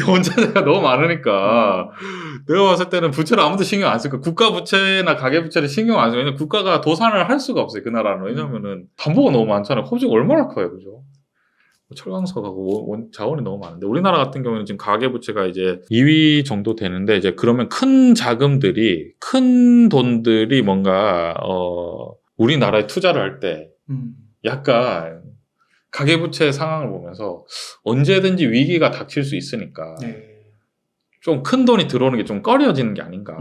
원자재가 너무 많으니까 내가 봤을 때는 부채를 아무도 신경 안 쓸 거야. 국가 부채나 가계 부채를 신경 안 써요. 왜냐면 국가가 도산을 할 수가 없어요. 그 나라는. 왜냐면은 담보가 너무 많잖아요. 호주가 얼마나 커요, 그죠? 철강석하고 자원이 너무 많은데 우리나라 같은 경우는 지금 가계부채가 이제 2위 정도 되는데 이제 그러면 큰 돈들이 뭔가 우리나라에 투자를 할 때 약간 가계부채 상황을 보면서 언제든지 위기가 닥칠 수 있으니까 네. 좀 큰 돈이 들어오는 게 좀 꺼려지는 게 아닌가.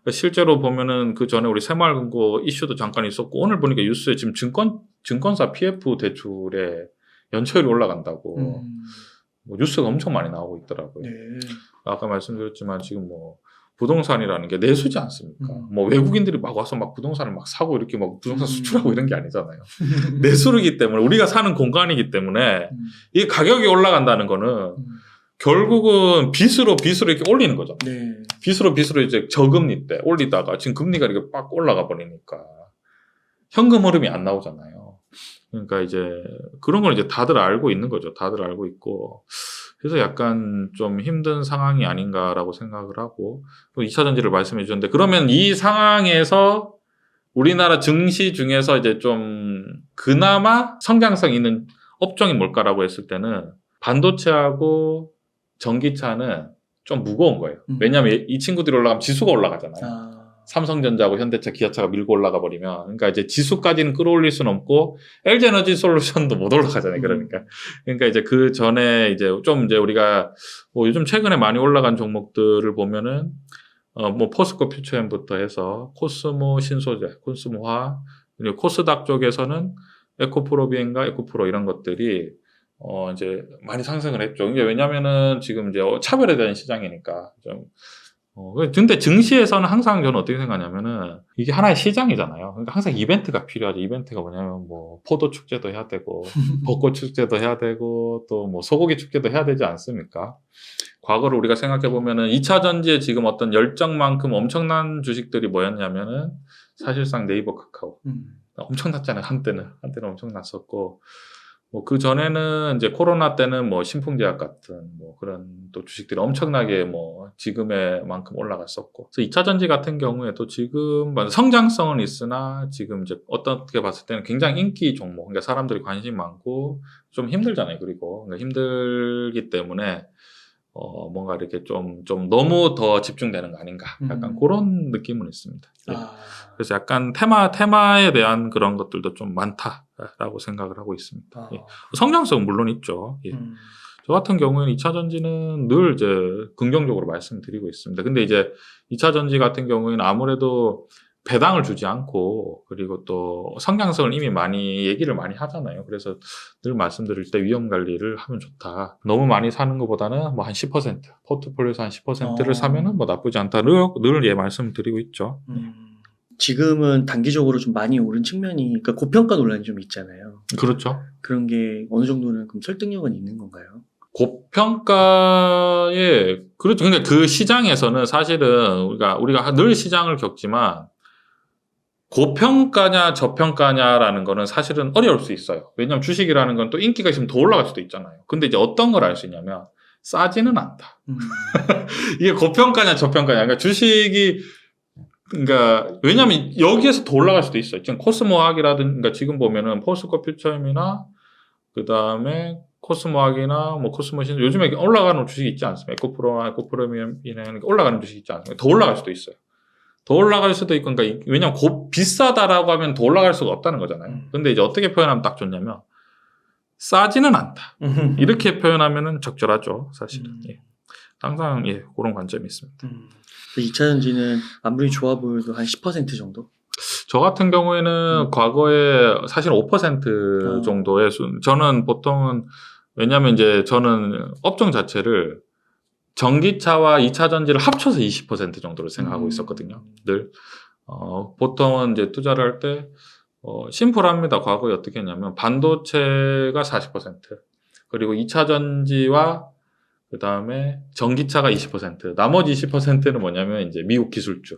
실제로 보면은 그 전에 우리 새마을금고 이슈도 잠깐 있었고 오늘 보니까 뉴스에 지금 증권사 PF 대출에 연체율이 올라간다고 뭐 뉴스가 엄청 많이 나오고 있더라고요. 네. 아까 말씀드렸지만 지금 뭐 부동산이라는 게 내수지 않습니까? 뭐 외국인들이 막 와서 막 부동산을 막 사고 이렇게 막 부동산 수출하고 이런 게 아니잖아요. 내수르기 때문에 우리가 사는 공간이기 때문에 이 가격이 올라간다는 거는 결국은 빚으로 이렇게 올리는 거죠. 네. 빚으로 이제 저금리 때 올리다가 지금 금리가 이렇게 빡 올라가 버리니까 현금 흐름이 안 나오잖아요. 그러니까 이제 그런 걸 이제 다들 알고 있는 거죠. 다들 알고 있고. 그래서 약간 좀 힘든 상황이 아닌가라고 생각을 하고 또 2차 전지를 말씀해 주셨는데 그러면 이 상황에서 우리나라 증시 중에서 이제 좀 그나마 성장성 있는 업종이 뭘까라고 했을 때는 반도체하고 전기차는 좀 무거운 거예요. 왜냐하면 이 친구들이 올라가면 지수가 올라가잖아요. 삼성전자하고 현대차, 기아차가 밀고 올라가 버리면 그러니까 이제 지수까지는 끌어올릴 수는 없고 LG에너지 솔루션도 못 올라가잖아요. 그러니까 이제 그 전에 이제 좀 이제 우리가 뭐 요즘 최근에 많이 올라간 종목들을 보면은 뭐 포스코 퓨처엠부터 해서 코스모 신소재, 코스모화 그리고 코스닥 쪽에서는 에코프로 비엔가, 에코프로 이런 것들이 이제 많이 상승을 했죠. 이게 왜냐면은 지금 이제 차별에 대한 시장이니까 좀 근데 증시에서는 항상 저는 어떻게 생각하냐면은 이게 하나의 시장이잖아요. 그러니까 항상 이벤트가 필요하죠. 이벤트가 뭐냐면 뭐 포도 축제도 해야 되고 벚꽃 축제도 해야 되고 또 뭐 소고기 축제도 해야 되지 않습니까? 과거를 우리가 생각해 보면은 2차 전지에 지금 어떤 열정만큼 엄청난 주식들이 뭐였냐면은 사실상 네이버, 카카오 엄청났잖아요. 한때는 엄청났었고. 뭐 그 전에는 이제 코로나 때는 뭐 신풍제약 같은 뭐 그런 또 주식들이 엄청나게 뭐 지금의 만큼 올라갔었고. 그래서 2차 전지 같은 경우에도 지금 성장성은 있으나 지금 이제 어떻게 봤을 때는 굉장히 인기 종목, 그러니까 사람들이 관심이 많고 좀 힘들잖아요. 그리고 그러니까 힘들기 때문에 뭔가 이렇게 좀 너무 더 집중되는 거 아닌가. 약간 그런 느낌은 있습니다. 예. 그래서 약간 테마에 대한 그런 것들도 좀 많다라고 생각을 하고 있습니다. 예. 성장성은 물론 있죠. 예. 저 같은 경우에는 2차 전지는 늘 이제 긍정적으로 말씀드리고 있습니다. 근데 이제 2차 전지 같은 경우에는 아무래도 배당을 주지 않고 그리고 또 성장성을 이미 얘기를 많이 하잖아요. 그래서 늘 말씀드릴 때 위험 관리를 하면 좋다. 너무 많이 사는 것보다는 뭐 한 10%, 포트폴리오에서 한 10%를 사면은 뭐 나쁘지 않다. 늘 말씀드리고 있죠. 지금은 단기적으로 좀 많이 오른 측면이, 그러니까 고평가 논란이 좀 있잖아요. 그렇죠. 그런 게 어느 정도는 그럼 설득력은 있는 건가요? 고평가에 그렇죠. 그러니까 그 시장에서는 사실은 우리가 늘 시장을 겪지만 고평가냐 저평가냐라는 거는 사실은 어려울 수 있어요. 왜냐하면 주식이라는 건 또 인기가 있으면 더 올라갈 수도 있잖아요. 근데 이제 어떤 걸 알 수 있냐면 싸지는 않다. 이게 고평가냐 저평가냐. 그러니까 주식이 그러니까 왜냐하면 여기에서 더 올라갈 수도 있어요. 지금 코스모학이라든가 그러니까 지금 보면은 포스코 퓨처엠이나 그 다음에 코스모학이나 뭐 코스모신 요즘에 올라가는 주식이 있지 않습니까? 에코프로미엄이나 올라가는 주식이 있지 않습니까? 더 올라갈 수도 있어요. 더 올라갈 수도 있고, 그러니까 왜냐면 비싸다라고 하면 더 올라갈 수가 없다는 거잖아요. 근데 이제 어떻게 표현하면 딱 좋냐면 싸지는 않다. 이렇게 표현하면은 적절하죠, 사실은. 예. 항상 그런 관점이 있습니다. 2차 전지는 아무리 좋아 보여도 한 10% 정도? 저 같은 경우에는 과거에 사실 5% 정도의 저는 보통은 왜냐면 이제 저는 업종 자체를 전기차와 2차 전지를 합쳐서 20% 정도로 생각하고 있었거든요. 늘. 보통은 이제 투자를 할 때, 심플합니다. 과거에 어떻게 했냐면, 반도체가 40%, 그리고 2차 전지와 그 다음에 전기차가 20%, 나머지 20%는 뭐냐면 이제 미국 기술주.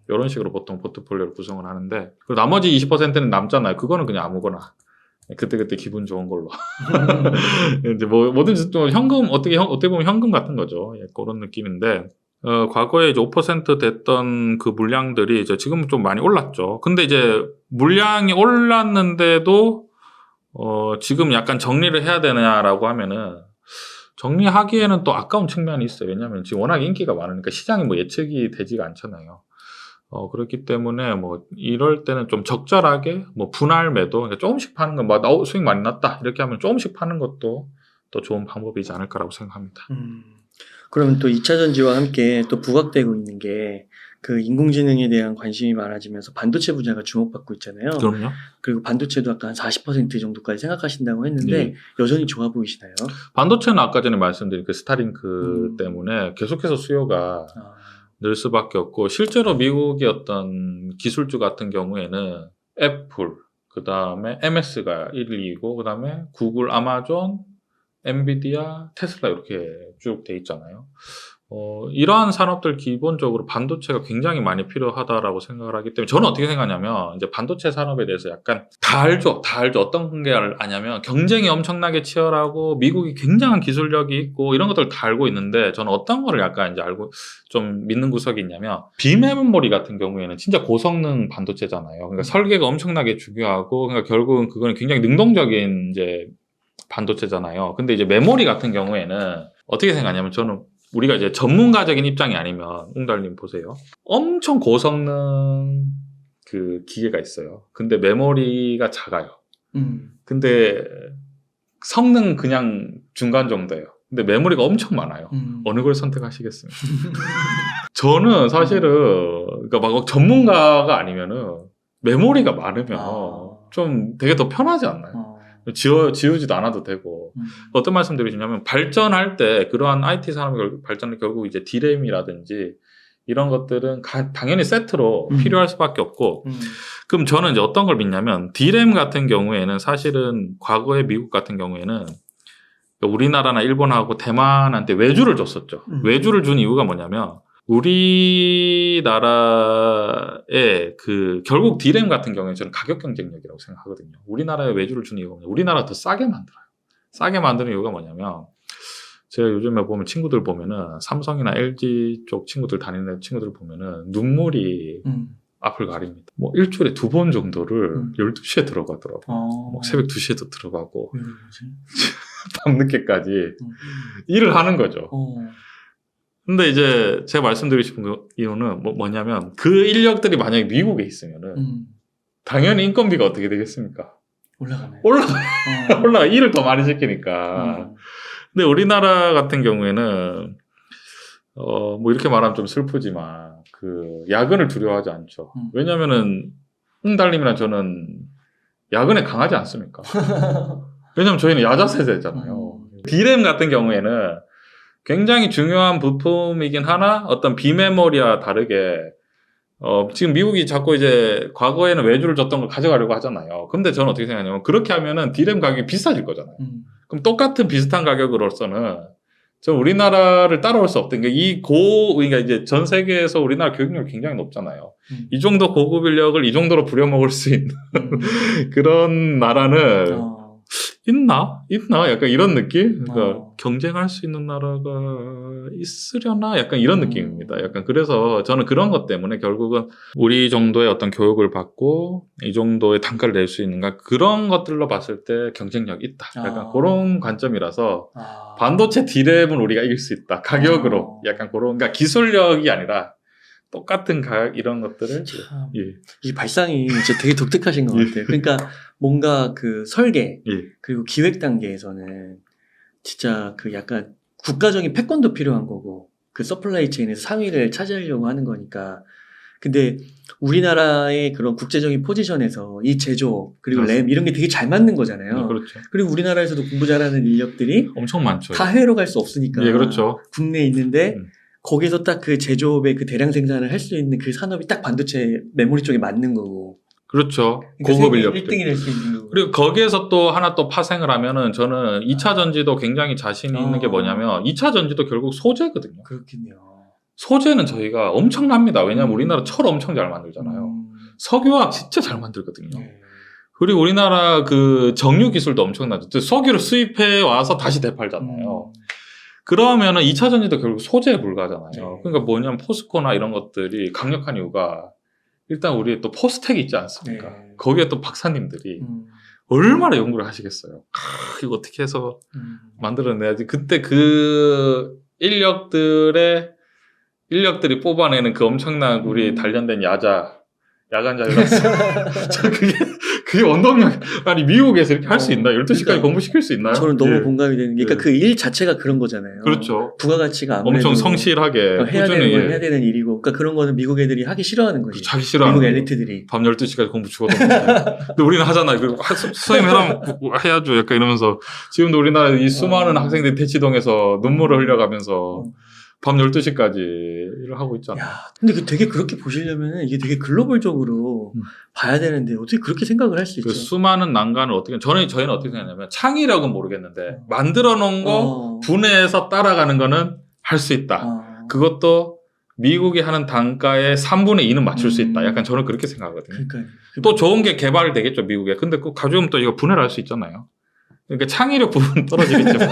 이런 식으로 보통 포트폴리오를 구성을 하는데, 그리고 나머지 20%는 남잖아요. 그거는 그냥 아무거나. 그때 기분 좋은 걸로. 이제 뭐든지 또 현금, 어떻게 보면 현금 같은 거죠. 그런 느낌인데, 과거에 이제 5% 됐던 그 물량들이 이제 지금 좀 많이 올랐죠. 근데 이제 물량이 올랐는데도, 지금 약간 정리를 해야 되냐라고 하면은, 정리하기에는 또 아까운 측면이 있어요. 왜냐하면 지금 워낙 인기가 많으니까 시장이 뭐 예측이 되지가 않잖아요. 그렇기 때문에 뭐 이럴 때는 좀 적절하게 뭐 분할 매도, 그러니까 조금씩 파는 건 뭐 수익 많이 났다 이렇게 하면 조금씩 파는 것도 또 좋은 방법이지 않을까라고 생각합니다. 그러면 또 2차 전지와 함께 또 부각되고 있는 게 그 인공지능에 대한 관심이 많아지면서 반도체 분야가 주목받고 있잖아요. 그럼요. 그리고 반도체도 아까 한 40% 정도까지 생각하신다고 했는데 예. 여전히 좋아 보이시나요? 반도체는 아까 전에 말씀드린 그 스타링크 때문에 계속해서 수요가 늘 수밖에 없고, 실제로 미국의 어떤 기술주 같은 경우에는 애플, 그 다음에 MS가 1, 2이고, 그 다음에 구글, 아마존, 엔비디아, 테슬라 이렇게 쭉 돼 있잖아요. 이러한 산업들 기본적으로 반도체가 굉장히 많이 필요하다라고 생각을 하기 때문에 저는 어떻게 생각하냐면, 이제 반도체 산업에 대해서 약간 다 알죠. 어떤 게 아냐면 경쟁이 엄청나게 치열하고 미국이 굉장한 기술력이 있고 이런 것들 다 알고 있는데, 저는 어떤 거를 약간 이제 알고 좀 믿는 구석이 있냐면, 비메모리 같은 경우에는 진짜 고성능 반도체잖아요. 그러니까 설계가 엄청나게 중요하고, 그러니까 결국은 그거는 굉장히 능동적인 이제 반도체잖아요. 근데 이제 메모리 같은 경우에는 어떻게 생각하냐면, 저는 우리가 이제 전문가적인 입장이 아니면, 웅달님 보세요. 엄청 고성능 그 기계가 있어요. 근데 메모리가 작아요. 근데 성능 그냥 중간 정도예요. 근데 메모리가 엄청 많아요. 어느 걸 선택하시겠습니까? 저는 사실은, 그러니까 막 전문가가 아니면은 메모리가 많으면 좀 되게 더 편하지 않나요? 지우지도 않아도 되고. 어떤 말씀 드리시냐면, 발전할 때 그러한 IT 산업의 발전을 결국 이제 D램이라든지 이런 것들은 당연히 세트로 필요할 수밖에 없고, 그럼 저는 이제 어떤 걸 믿냐면, D램 같은 경우에는 사실은 과거에 미국 같은 경우에는 우리나라나 일본하고 대만한테 외주를 줬었죠. 외주를 준 이유가 뭐냐면, 우리나라의 결국 D램 같은 경우에 저는 가격 경쟁력이라고 생각하거든요. 우리나라에 외주를 주는 이유가 뭐냐면, 우리나라가 더 싸게 만들어요. 싸게 만드는 이유가 뭐냐면, 제가 요즘에 보면 친구들 보면은 삼성이나 LG 쪽 친구들 다니는 친구들 보면은 눈물이 앞을 가립니다. 뭐 일주일에 2번 정도를 12시에 들어가더라고요. 막 새벽 2시에도 들어가고 밤늦게까지 일을 하는 거죠. 근데 이제 제가 말씀드리고 싶은 이유는 뭐냐면, 그 인력들이 만약에 미국에 있으면은 당연히 인건비가 어떻게 되겠습니까? 올라가. 일을 더 많이 시키니까. 근데 우리나라 같은 경우에는 뭐 이렇게 말하면 좀 슬프지만 그 야근을 두려워하지 않죠. 왜냐면은 웅달님이랑 저는 야근에 강하지 않습니까? 왜냐면 저희는 야자세대잖아요. D램 같은 경우에는 굉장히 중요한 부품이긴 하나, 어떤 비메모리와 다르게 지금 미국이 자꾸 이제 과거에는 외주를 줬던 걸 가져가려고 하잖아요. 근데 저는 어떻게 생각하냐면, 그렇게 하면은 D램 가격이 비싸질 거잖아요. 그럼 똑같은 비슷한 가격으로서는 저 우리나라를 따라올 수 없던 게, 그러니까 이제 전 세계에서 우리나라 교육률이 굉장히 높잖아요. 이 정도 고급 인력을 이 정도로 부려먹을 수 있는 그런 나라는 있나? 약간 이런 느낌? 그러니까 경쟁할 수 있는 나라가 있으려나? 약간 이런 느낌입니다. 약간 그래서 저는 그런 것 때문에 결국은 우리 정도의 어떤 교육을 받고 이 정도의 단가를 낼 수 있는가? 그런 것들로 봤을 때 경쟁력이 있다. 약간 그런 관점이라서 반도체 D램은 우리가 이길 수 있다. 가격으로. 약간 그런, 그러니까 기술력이 아니라 똑같은 가격, 이런 것들을. 참, 이 발상이 진짜 되게 독특하신 것 같아요. 그러니까 뭔가 그 설계, 그리고 기획 단계에서는 진짜 그 약간 국가적인 패권도 필요한 거고, 그 서플라이 체인에서 상위를 차지하려고 하는 거니까. 근데 우리나라의 그런 국제적인 포지션에서 이 제조, 그리고 램, 이런 게 되게 잘 맞는 거잖아요. 그렇죠. 그리고 우리나라에서도 공부 잘하는 인력들이 엄청 많죠. 다 해외로 갈 수 없으니까. 그렇죠. 국내에 있는데, 거기서 딱 그 제조업의 그 대량 생산을 할 수 있는 그 산업이 딱 반도체 메모리 쪽에 맞는 거고. 그렇죠. 그러니까 고급 인력들. 1등이 될 수 있는 거고. 그리고 거기에서 또 하나 또 파생을 하면은, 저는 2차 전지도 굉장히 자신이 있는 게 뭐냐면, 2차 전지도 결국 소재거든요. 그렇군요. 소재는 저희가 엄청납니다. 왜냐하면 우리나라 철 엄청 잘 만들잖아요. 석유화학 진짜 잘 만들거든요. 그리고 우리나라 그 정유 기술도 엄청나죠. 석유를 수입해 와서 다시 되팔잖아요. 그러면은 2차 전지도 결국 소재에 불과하잖아요. 그러니까 뭐냐면 포스코나 이런 것들이 강력한 이유가, 일단 우리 또 포스텍이 있지 않습니까? 거기에 또 박사님들이 얼마나 연구를 하시겠어요. 이거 어떻게 해서 만들어내야지. 그때 그 인력들의 인력들이 뽑아내는 그 엄청난 우리 단련된 야간 자율학습. 그게 원동력. 아니, 미국에서 이렇게 할 수 있나? 12시까지 그러니까 공부시킬 수 있나요? 저는 너무 예. 공감이 되는 게, 그러니까 예. 그 일 자체가 그런 거잖아요. 그렇죠. 부가가치가 아무래도 엄청 성실하게. 해야 꾸준히, 되는 건 예. 해야 되는 일이고, 그러니까 그런 거는 미국 애들이 하기 싫어하는 거지. 자기 싫어하는 미국 거. 엘리트들이. 밤 12시까지 공부 죽어도 못해. 근데 우리는 하잖아요. 그리고 선생님 해야죠. 약간 이러면서. 지금도 우리나라 이 수많은 학생들이 대치동에서 눈물을 흘려가면서 밤 12시까지 일을 하고 있잖아요. 야, 근데 되게 그렇게 보시려면 이게 되게 글로벌적으로 봐야 되는데 어떻게 그렇게 생각을 할 수 있죠? 그 수많은 난관을 저희는 어떻게 생각하냐면 창의력은 모르겠는데 만들어 놓은 거 분해해서 따라가는 거는 할 수 있다. 그것도 미국이 하는 단가의 3분의 2는 맞출 수 있다. 약간 저는 그렇게 생각하거든요. 그러니까요. 또 좋은 게 개발되겠죠, 미국에. 근데 그 가져오면 또 이거 분해를 할 수 있잖아요. 그러니까 창의력 부분은 떨어지겠지만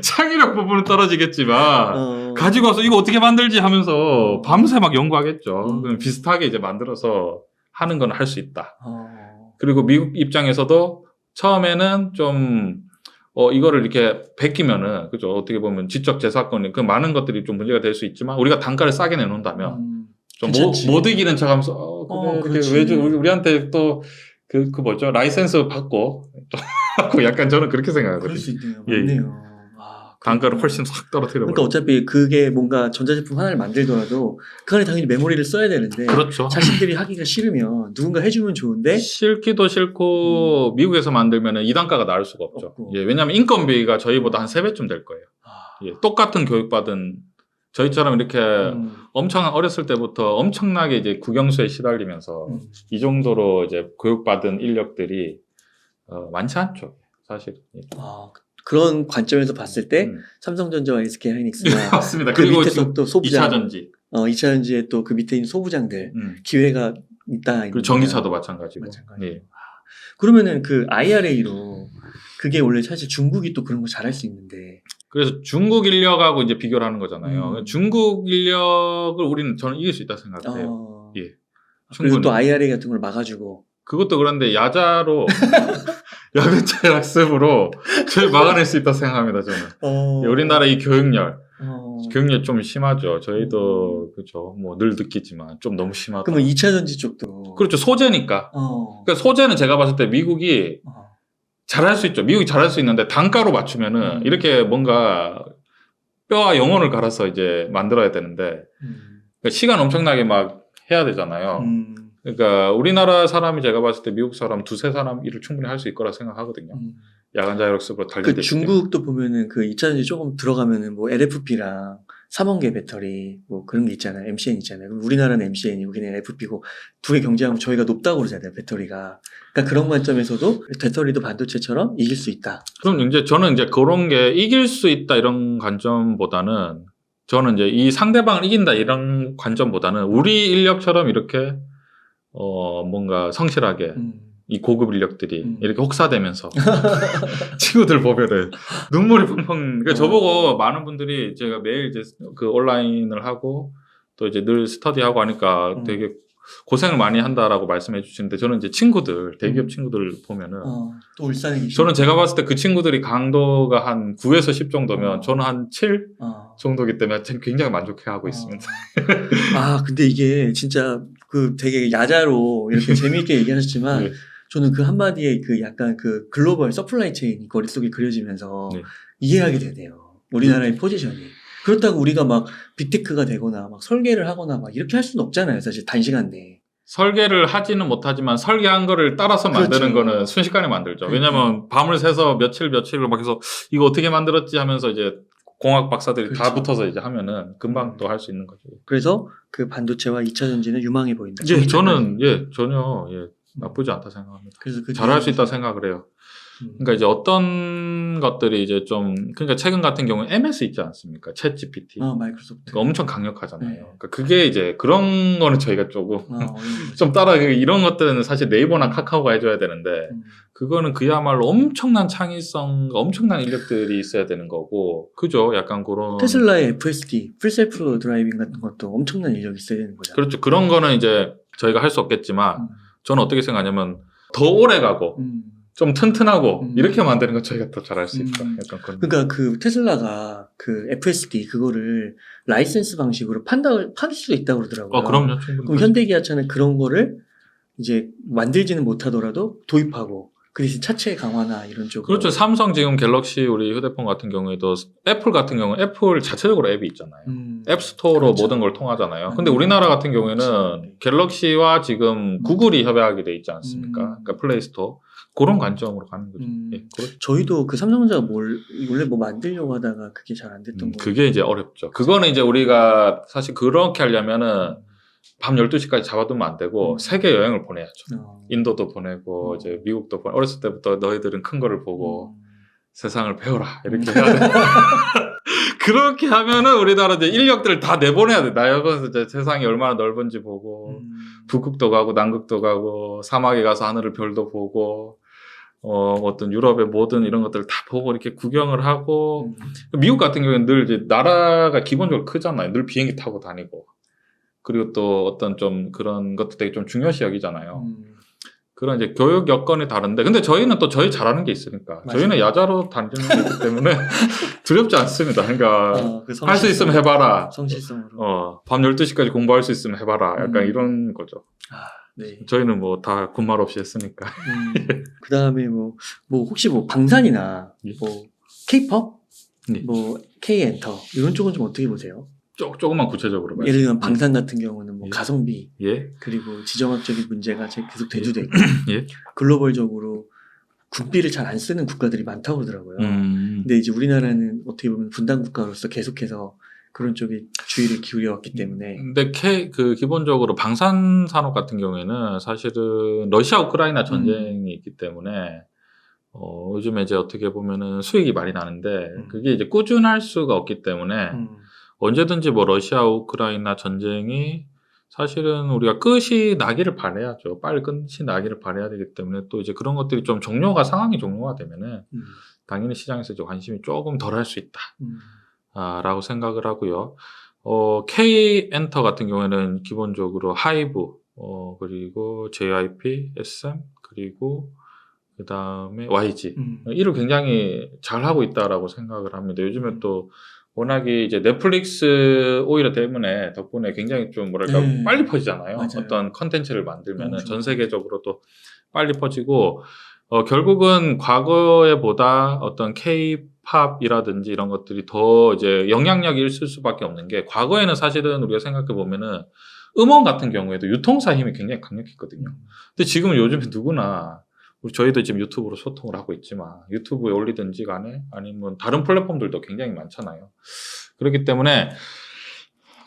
창의력 부분은 떨어지겠지만 가지고 와서 이거 어떻게 만들지 하면서 밤새 막 연구하겠죠. 그럼 비슷하게 이제 만들어서 하는 건 할 수 있다. 그리고 미국 입장에서도 처음에는 좀 이거를 이렇게 베끼면은, 그죠? 어떻게 보면 지적 재산권이 그 많은 것들이 좀 문제가 될 수 있지만 우리가 단가를 싸게 내놓는다면 좀 못 이기는 척하면서 그래, 이렇게 왜 우리한테 또 그 뭐죠? 라이센스 받고 약간 저는 그렇게 생각하거든요. 그럴 수 있네요. 예. 맞네요. 단가를 훨씬 확 떨어뜨려. 그러니까 어차피 그게 뭔가 전자제품 하나를 만들더라도 그 안에 당연히 메모리를 써야 되는데, 그렇죠. 자신들이 하기가 싫으면 누군가 해주면 좋은데 싫기도 싫고 미국에서 만들면 이 단가가 나을 수가 없죠. 예, 왜냐하면 인건비가 저희보다 한 3배쯤 될 거예요. 예, 똑같은 교육받은 저희처럼 이렇게 엄청 어렸을 때부터 엄청나게 이제 국영수에 시달리면서 이 정도로 이제 교육받은 인력들이 많지 않죠, 사실. 그런 관점에서 봤을 때 삼성전자와 SK하이닉스가 맞습니다. 그 그리고 밑에서 또 소부장, 2차전지, 2차전지에 또 그 밑에 있는 소부장들 기회가 있다. 그리고 전기차도 마찬가지고. 예. 그러면은 그 IRA로 그게 원래 사실 중국이 또 그런 거 잘할 수 있는데. 그래서 중국 인력하고 이제 비교를 하는 거잖아요. 중국 인력을 저는 이길 수 있다 생각해요. 예. 그리고 또 IRA 같은 걸 막아주고. 그것도 그런데 야자로 야간제 학습으로 제일 막아낼 수 있다 생각합니다. 저는. 예, 우리나라 이 교육열 좀 심하죠. 저희도 그죠. 뭐 늘 느끼지만 좀 너무 심하다. 그러면 2차전지 쪽도. 그렇죠. 소재니까. 그러니까 소재는 제가 봤을 때 미국이 잘할 수 있죠. 미국이 잘할 수 있는데 단가로 맞추면은 이렇게 뭔가 뼈와 영혼을 갈아서 이제 만들어야 되는데 그러니까 시간 엄청나게 막 해야 되잖아요. 그러니까 우리나라 사람이 제가 봤을 때 미국 사람 2-3사람 일을 충분히 할 수 있을 거라 생각하거든요. 야간 자율학습으로 단련됐을 때. 중국도 보면은 그 2차전지 조금 들어가면은 뭐 LFP랑 3원계 배터리 뭐 그런 게 있잖아요. MCN 있잖아요. 그럼 우리나라는 MCN이고 걔는 LFP고 두 개 경쟁하면 저희가 높다고 그러잖아요. 배터리가. 그러니까 그런 관점에서도 배터리도 반도체처럼 이길 수 있다. 그럼 이제 저는 이제 그런 게 이길 수 있다 이런 관점보다는 저는 이제 이 상대방을 이긴다 이런 관점보다는 우리 인력처럼 이렇게 뭔가 성실하게 이 고급 인력들이 이렇게 혹사되면서 친구들 보면은 눈물이 펑펑. 그러니까 저보고 많은 분들이 제가 매일 이제 그 온라인을 하고 또 이제 늘 스터디하고 하니까 되게 고생을 많이 한다라고 말씀해 주시는데 저는 이제 친구들, 대기업 친구들 보면은 또 울산에 계시죠? 저는 제가 봤을 때 그 친구들이 강도가 한 9에서 10 정도면 저는 한 7 정도기 때문에 굉장히 만족해 하고 있습니다. 근데 이게 진짜 그 되게 야자로 이렇게 재미있게 얘기하셨지만 네. 저는 그 한마디에 그 약간 그 글로벌 서플라이 체인이 머릿속에 그려지면서 이해하게 되네요. 우리나라의 포지션이. 그렇다고 우리가 막 빅테크가 되거나 막 설계를 하거나 막 이렇게 할 수는 없잖아요. 사실 단시간 내에. 설계를 하지는 못하지만 설계한 거를 따라서 만드는 거는 순식간에 만들죠. 왜냐면 밤을 새서 며칠을 막 해서 이거 어떻게 만들었지 하면서 이제 공학 박사들이 다 붙어서 이제 하면은 금방 또 할 수 있는 거죠. 그래서 그 반도체와 2차 전지는 유망해 보인다. 예, 저는 전혀 나쁘지 않다 생각합니다. 그래서 잘할 수 있다 생각을 해요. 그러니까 이제 어떤 것들이 이제 그러니까 최근 같은 경우는 MS 있지 않습니까? 챗 GPT. 마이크로소프트. 그러니까 엄청 강력하잖아요. 그러니까 그게 이제 그런 거는 저희가 조금 좀 이런 것들은 사실 네이버나 카카오가 해줘야 되는데 그거는 그야말로 엄청난 창의성, 엄청난 인력들이 있어야 되는 거고, 그죠? 약간 그런. 테슬라의 FSD, 풀셀프 드라이빙 같은 것도 엄청난 인력이 있어야 되는 거잖아요. 그렇죠. 그런 거는 이제 저희가 할 수 없겠지만 저는 어떻게 생각하냐면 더 오래 가고 좀 튼튼하고 이렇게 만드는 건 저희가 더 잘할 수 있다. 약간 그런. 그러니까 그 테슬라가 그 FSD 그거를 라이센스 방식으로 팔 수도 있다고 그러더라고요. 그럼요. 충분히. 그럼 현대기아차는 그런 거를 이제 만들지는 못하더라도 도입하고 그래서 차체 강화나 이런 쪽으로. 그렇죠. 삼성 지금 갤럭시 우리 휴대폰 같은 경우에도 애플 같은 경우는 애플 자체적으로 앱이 있잖아요. 앱스토어로 그렇죠. 모든 걸 통하잖아요. 근데 우리나라 같은 경우에는 그렇죠. 갤럭시와 지금 구글이 협약하게 돼 있지 않습니까? 그러니까 플레이스토어. 그런 관점으로 가는 거죠. 예, 그렇죠. 저희도 그 삼성전자가 원래 뭐 만들려고 하다가 그게 잘 안 됐던 거예요. 그게 이제 어렵죠. 그거는 이제 우리가 사실 그렇게 하려면은 밤 12시까지 잡아두면 안 되고 세계 여행을 보내야죠. 인도도 보내고 이제 미국도 어렸을 때부터 너희들은 큰 거를 보고 세상을 배워라 이렇게 해야 돼. 그렇게 하면은 우리나라 이제 인력들을 다 내보내야 돼. 나 여기서 이제 세상이 얼마나 넓은지 보고 북극도 가고 남극도 가고 사막에 가서 하늘을 별도 보고 어떤 유럽의 모든 이런 것들을 다 보고 이렇게 구경을 하고 미국 같은 경우에는 늘 이제 나라가 기본적으로 크잖아요. 늘 비행기 타고 다니고 그리고 또 어떤 좀 그런 것도 되게 좀 중요시 여기잖아요. 그런 이제 교육 여건이 다른데 근데 저희는 또 저희 잘하는 게 있으니까 맞아요. 저희는 야자로 다니는 게 있기 때문에 두렵지 않습니다. 그러니까 그 할 수 있으면 해봐라. 성실성으로. 밤 12시까지 공부할 수 있으면 해봐라. 약간 이런 거죠. 네. 저희는 뭐 다 군말 없이 했으니까. 그 다음에 뭐 혹시 뭐 방산이나 예. 뭐 K-pop, 예. 뭐 K-엔터 이런 쪽은 좀 어떻게 보세요? 조금만 구체적으로 예를 들면 방산 같은 경우는 뭐 예. 가성비 예. 그리고 지정학적인 문제가 계속 대두돼 있고 예. 글로벌적으로 군비를 잘 안 쓰는 국가들이 많다고 그러더라고요. 근데 이제 우리나라는 어떻게 보면 분단 국가로서 계속해서 그런 쪽에 주의를 기울여왔기 때문에. 근데 기본적으로 방산 산업 같은 경우에는 사실은 러시아 우크라이나 전쟁이 있기 때문에 요즘에 이제 어떻게 보면은 수익이 많이 나는데 그게 이제 꾸준할 수가 없기 때문에 언제든지 뭐 러시아 우크라이나 전쟁이 사실은 우리가 끝이 나기를 바라야죠. 빨리 끝이 나기를 바라야 되기 때문에 또 이제 그런 것들이 좀 상황이 종료가 되면은 당연히 시장에서 이제 관심이 조금 덜 할 수 있다. 라고 생각을 하고요. K-엔터 같은 경우에는 기본적으로 하이브, 그리고 JYP, SM, 그리고 그 다음에 YG. 이를 굉장히 잘 하고 있다라고 생각을 합니다. 요즘에 또 워낙에 이제 넷플릭스 오히려 덕분에 굉장히 좀 뭐랄까 빨리 퍼지잖아요. 맞아요. 어떤 컨텐츠를 만들면은 전 세계적으로도 빨리 퍼지고 결국은 과거에 보다 어떤 K-팝이라든지 이런 것들이 더 이제 영향력이 있을 수밖에 없는 게 과거에는 사실은 우리가 생각해 보면은 음원 같은 경우에도 유통사 힘이 굉장히 강력했거든요. 근데 지금은 요즘에 누구나 저희도 지금 유튜브로 소통을 하고 있지만 유튜브에 올리든지 간에 아니면 다른 플랫폼들도 굉장히 많잖아요. 그렇기 때문에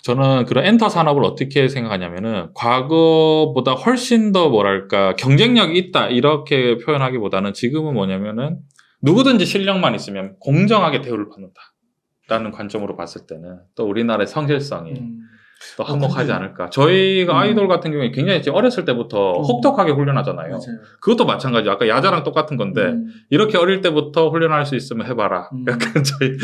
저는 그런 엔터 산업을 어떻게 생각하냐면은 과거보다 훨씬 더 뭐랄까 경쟁력이 있다 이렇게 표현하기보다는 지금은 뭐냐면은 누구든지 실력만 있으면 공정하게 대우를 받는다라는 관점으로 봤을 때는 또 우리나라의 성실성이 또 한몫하지 않을까. 저희가 아이돌 같은 경우에 굉장히 어렸을 때부터 혹독하게 훈련하잖아요. 맞아요. 그것도 마찬가지죠. 아까 야자랑 똑같은 건데 이렇게 어릴 때부터 훈련할 수 있으면 해봐라. 약간 저희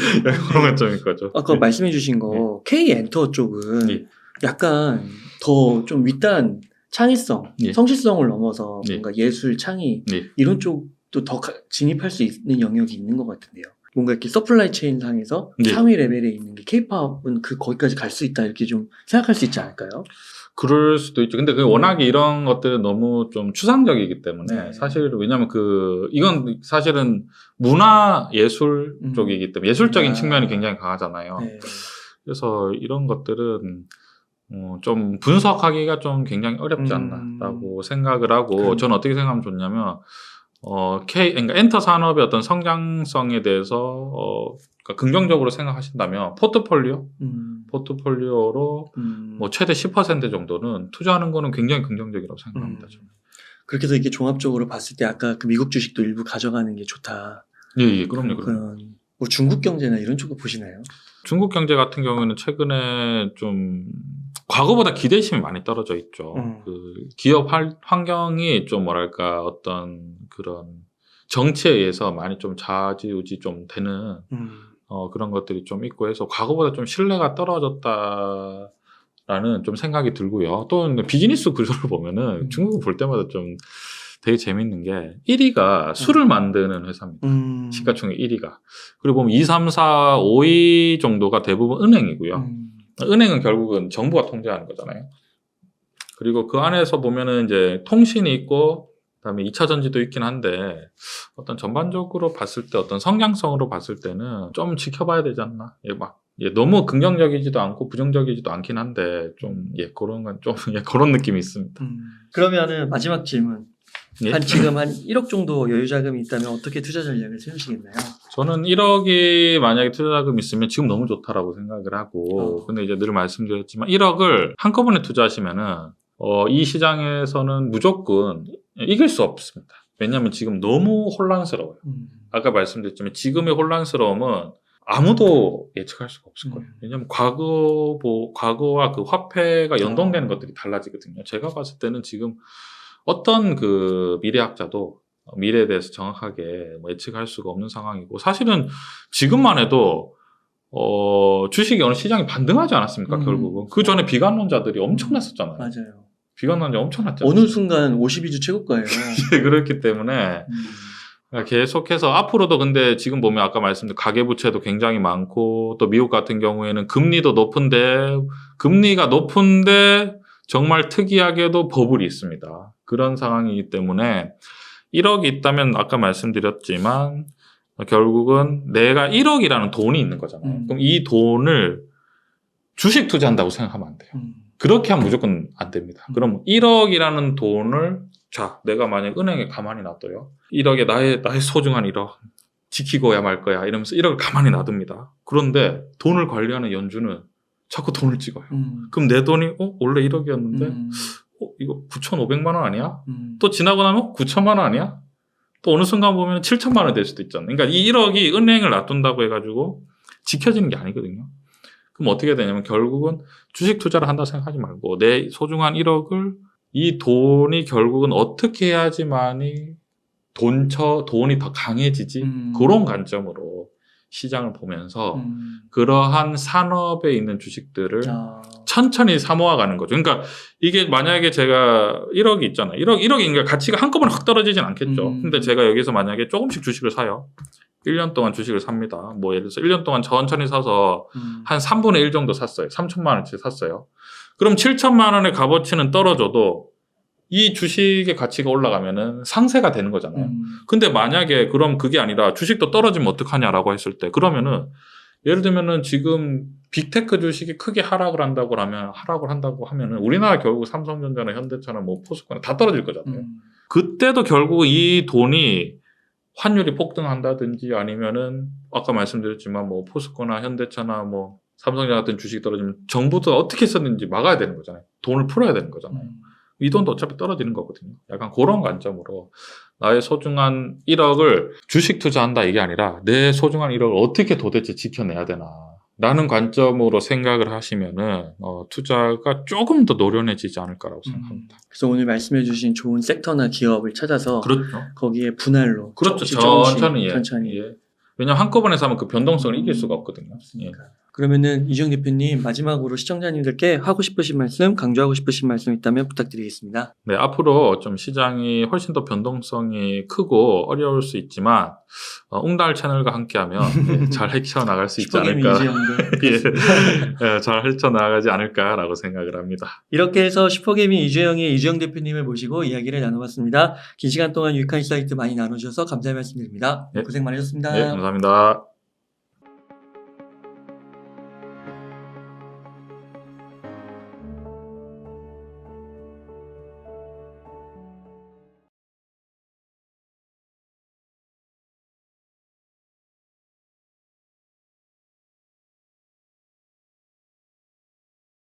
그런 관점인 거죠. 아까 말씀해 주신 거 K-엔터 쪽은 약간 더 좀 윗단 창의성, 성실성을 넘어서 뭔가 예술, 창의 이런 쪽도 더 진입할 수 있는 영역이 있는 것 같은데요. 뭔가 이렇게 서플라이 체인 상에서 상위 레벨에 있는 게 K-팝은 거기까지 갈 수 있다 이렇게 좀 생각할 수 있지 않을까요? 그럴 수도 있죠. 근데 워낙에 이런 것들은 너무 좀 추상적이기 때문에 사실 왜냐면 이건 사실은 문화 예술 쪽이기 때문에 예술적인 측면이 굉장히 강하잖아요. 그래서 이런 것들은 좀 분석하기가 좀 굉장히 어렵지 않나라고 생각을 하고 저는 어떻게 생각하면 좋냐면 그러니까 엔터 산업의 어떤 성장성에 대해서 그러니까 긍정적으로 생각하신다면 포트폴리오로 뭐 최대 10% 정도는 투자하는 거는 굉장히 긍정적이라고 생각합니다. 저는. 그렇게 해서 이게 종합적으로 봤을 때 아까 그 미국 주식도 일부 가져가는 게 좋다. 예, 그럼요. 뭐 중국 경제나 이런 쪽을 보시나요? 중국 경제 같은 경우에는 최근에 좀 과거보다 기대심이 많이 떨어져 있죠. 그 기업 환경이 좀 뭐랄까 어떤 그런 정치에 의해서 많이 좀 좌지우지 좀 되는 그런 것들이 좀 있고 해서 과거보다 좀 신뢰가 떨어졌다라는 좀 생각이 들고요. 또 비즈니스 구조를 보면은 중국을 볼 때마다 좀 되게 재밌는 게 1위가 술을 만드는 회사입니다. 시가총액 1위가. 그리고 보면 2, 3, 4, 5위 정도가 대부분 은행이고요. 은행은 결국은 정부가 통제하는 거잖아요. 그리고 그 안에서 보면은 이제 통신이 있고 그다음에 2차 전지도 있긴 한데 어떤 전반적으로 봤을 때 어떤 성장성으로 봤을 때는 좀 지켜봐야 되지 않나. 너무 긍정적이지도 않고 부정적이지도 않긴 한데 좀 그런 건 좀 그런 느낌이 있습니다. 그러면은 마지막 질문. 예? 지금 한 1억 정도 여유 자금이 있다면 어떻게 투자 전략을 세우시겠나요? 저는 1억이 만약에 투자 자금이 있으면 지금 너무 좋다라고 생각을 하고 근데 이제 늘 말씀드렸지만 1억을 한꺼번에 투자하시면은 이 시장에서는 무조건 이길 수 없습니다. 왜냐하면 지금 너무 혼란스러워요. 아까 말씀드렸지만 지금의 혼란스러움은 아무도 예측할 수가 없을 거예요. 왜냐하면 과거와 그 화폐가 연동되는 것들이 달라지거든요. 제가 봤을 때는 지금 어떤 그 미래학자도 미래에 대해서 정확하게 예측할 수가 없는 상황이고 사실은 지금만 해도 주식이 어느 시장이 반등하지 않았습니까? 결국은 그 전에 비관론자들이 엄청났었잖아요. 맞아요. 비관론자 엄청났잖아요. 어느 순간 52주 최고가예요. 그렇기 때문에 계속해서 앞으로도 근데 지금 보면 아까 말씀드린 가계부채도 굉장히 많고 또 미국 같은 경우에는 금리가 높은데 정말 특이하게도 버블이 있습니다. 그런 상황이기 때문에 1억이 있다면 아까 말씀드렸지만 결국은 내가 1억이라는 돈이 있는 거잖아요. 그럼 이 돈을 주식 투자한다고 생각하면 안 돼요. 그렇게 하면 무조건 안 됩니다. 그럼 1억이라는 돈을 내가 만약 은행에 가만히 놔둬요. 1억에 나의 소중한 1억 지키고야 말 거야 이러면서 1억을 가만히 놔둡니다. 그런데 돈을 관리하는 연준은 자꾸 돈을 찍어요. 그럼 내 돈이 원래 1억이었는데 이거 9,500만 원 아니야? 또 지나고 나면 9천만 원 아니야? 또 어느 순간 보면 7천만 원 될 수도 있잖아요. 그러니까 이 1억이 은행을 놔둔다고 해가지고 지켜지는 게 아니거든요. 그럼 어떻게 되냐면 결국은 주식 투자를 한다고 생각하지 말고 내 소중한 1억을 이 돈이 결국은 어떻게 해야지만이 돈이 더 강해지지? 그런 관점으로 시장을 보면서 그러한 산업에 있는 주식들을 천천히 사모아가는 거죠. 그러니까 이게 만약에 제가 1억이 있잖아요. 1억이 가치가 한꺼번에 확 떨어지진 않겠죠. 근데 제가 여기서 만약에 조금씩 주식을 사요. 1년 동안 주식을 삽니다. 예를 들어서 1년 동안 천천히 사서 한 3분의 1 정도 샀어요. 3천만 원치 샀어요. 그럼 7천만 원의 값어치는 떨어져도 이 주식의 가치가 올라가면은 상세가 되는 거잖아요. 근데 만약에 그럼 그게 아니라 주식도 떨어지면 어떡하냐라고 했을 때 그러면은 예를 들면은 지금 빅테크 주식이 크게 하락을 한다고 하면은 우리나라 결국 삼성전자나 현대차나 포스코나 다 떨어질 거잖아요. 그때도 결국 이 돈이 환율이 폭등한다든지 아니면은 아까 말씀드렸지만 포스코나 현대차나 삼성전자 같은 주식이 떨어지면 정부도 어떻게 썼는지 막아야 되는 거잖아요. 돈을 풀어야 되는 거잖아요. 이 돈도 어차피 떨어지는 거거든요. 약간 그런 관점으로 나의 소중한 1억을 주식 투자한다 이게 아니라 내 소중한 1억을 어떻게 도대체 지켜내야 되나 라는 관점으로 생각을 하시면은 투자가 조금 더 노련해지지 않을까라고 생각합니다. 그래서 오늘 말씀해 주신 좋은 섹터나 기업을 찾아서 그렇죠. 거기에 분할로 그렇죠. 천천히. 예. 왜냐하면 한꺼번에 사면 그 변동성을 이길 수가 없거든요. 예. 그러면은 이주영 대표님 마지막으로 시청자님들께 하고 싶으신 말씀, 강조하고 싶으신 말씀 있다면 부탁드리겠습니다. 네, 앞으로 좀 시장이 훨씬 더 변동성이 크고 어려울 수 있지만 웅달 채널과 함께하면 잘 헤쳐나갈 수 있지 않을까. 예, 잘 헤쳐나가지 않을까라고 생각을 합니다. 이렇게 해서 슈퍼게이밍 이주영의 이주영 대표님을 모시고 이야기를 나눠봤습니다. 긴 시간 동안 유익한 인사이트 많이 나눠주셔서 감사의 말씀드립니다. 네. 고생 많으셨습니다. 네, 감사합니다.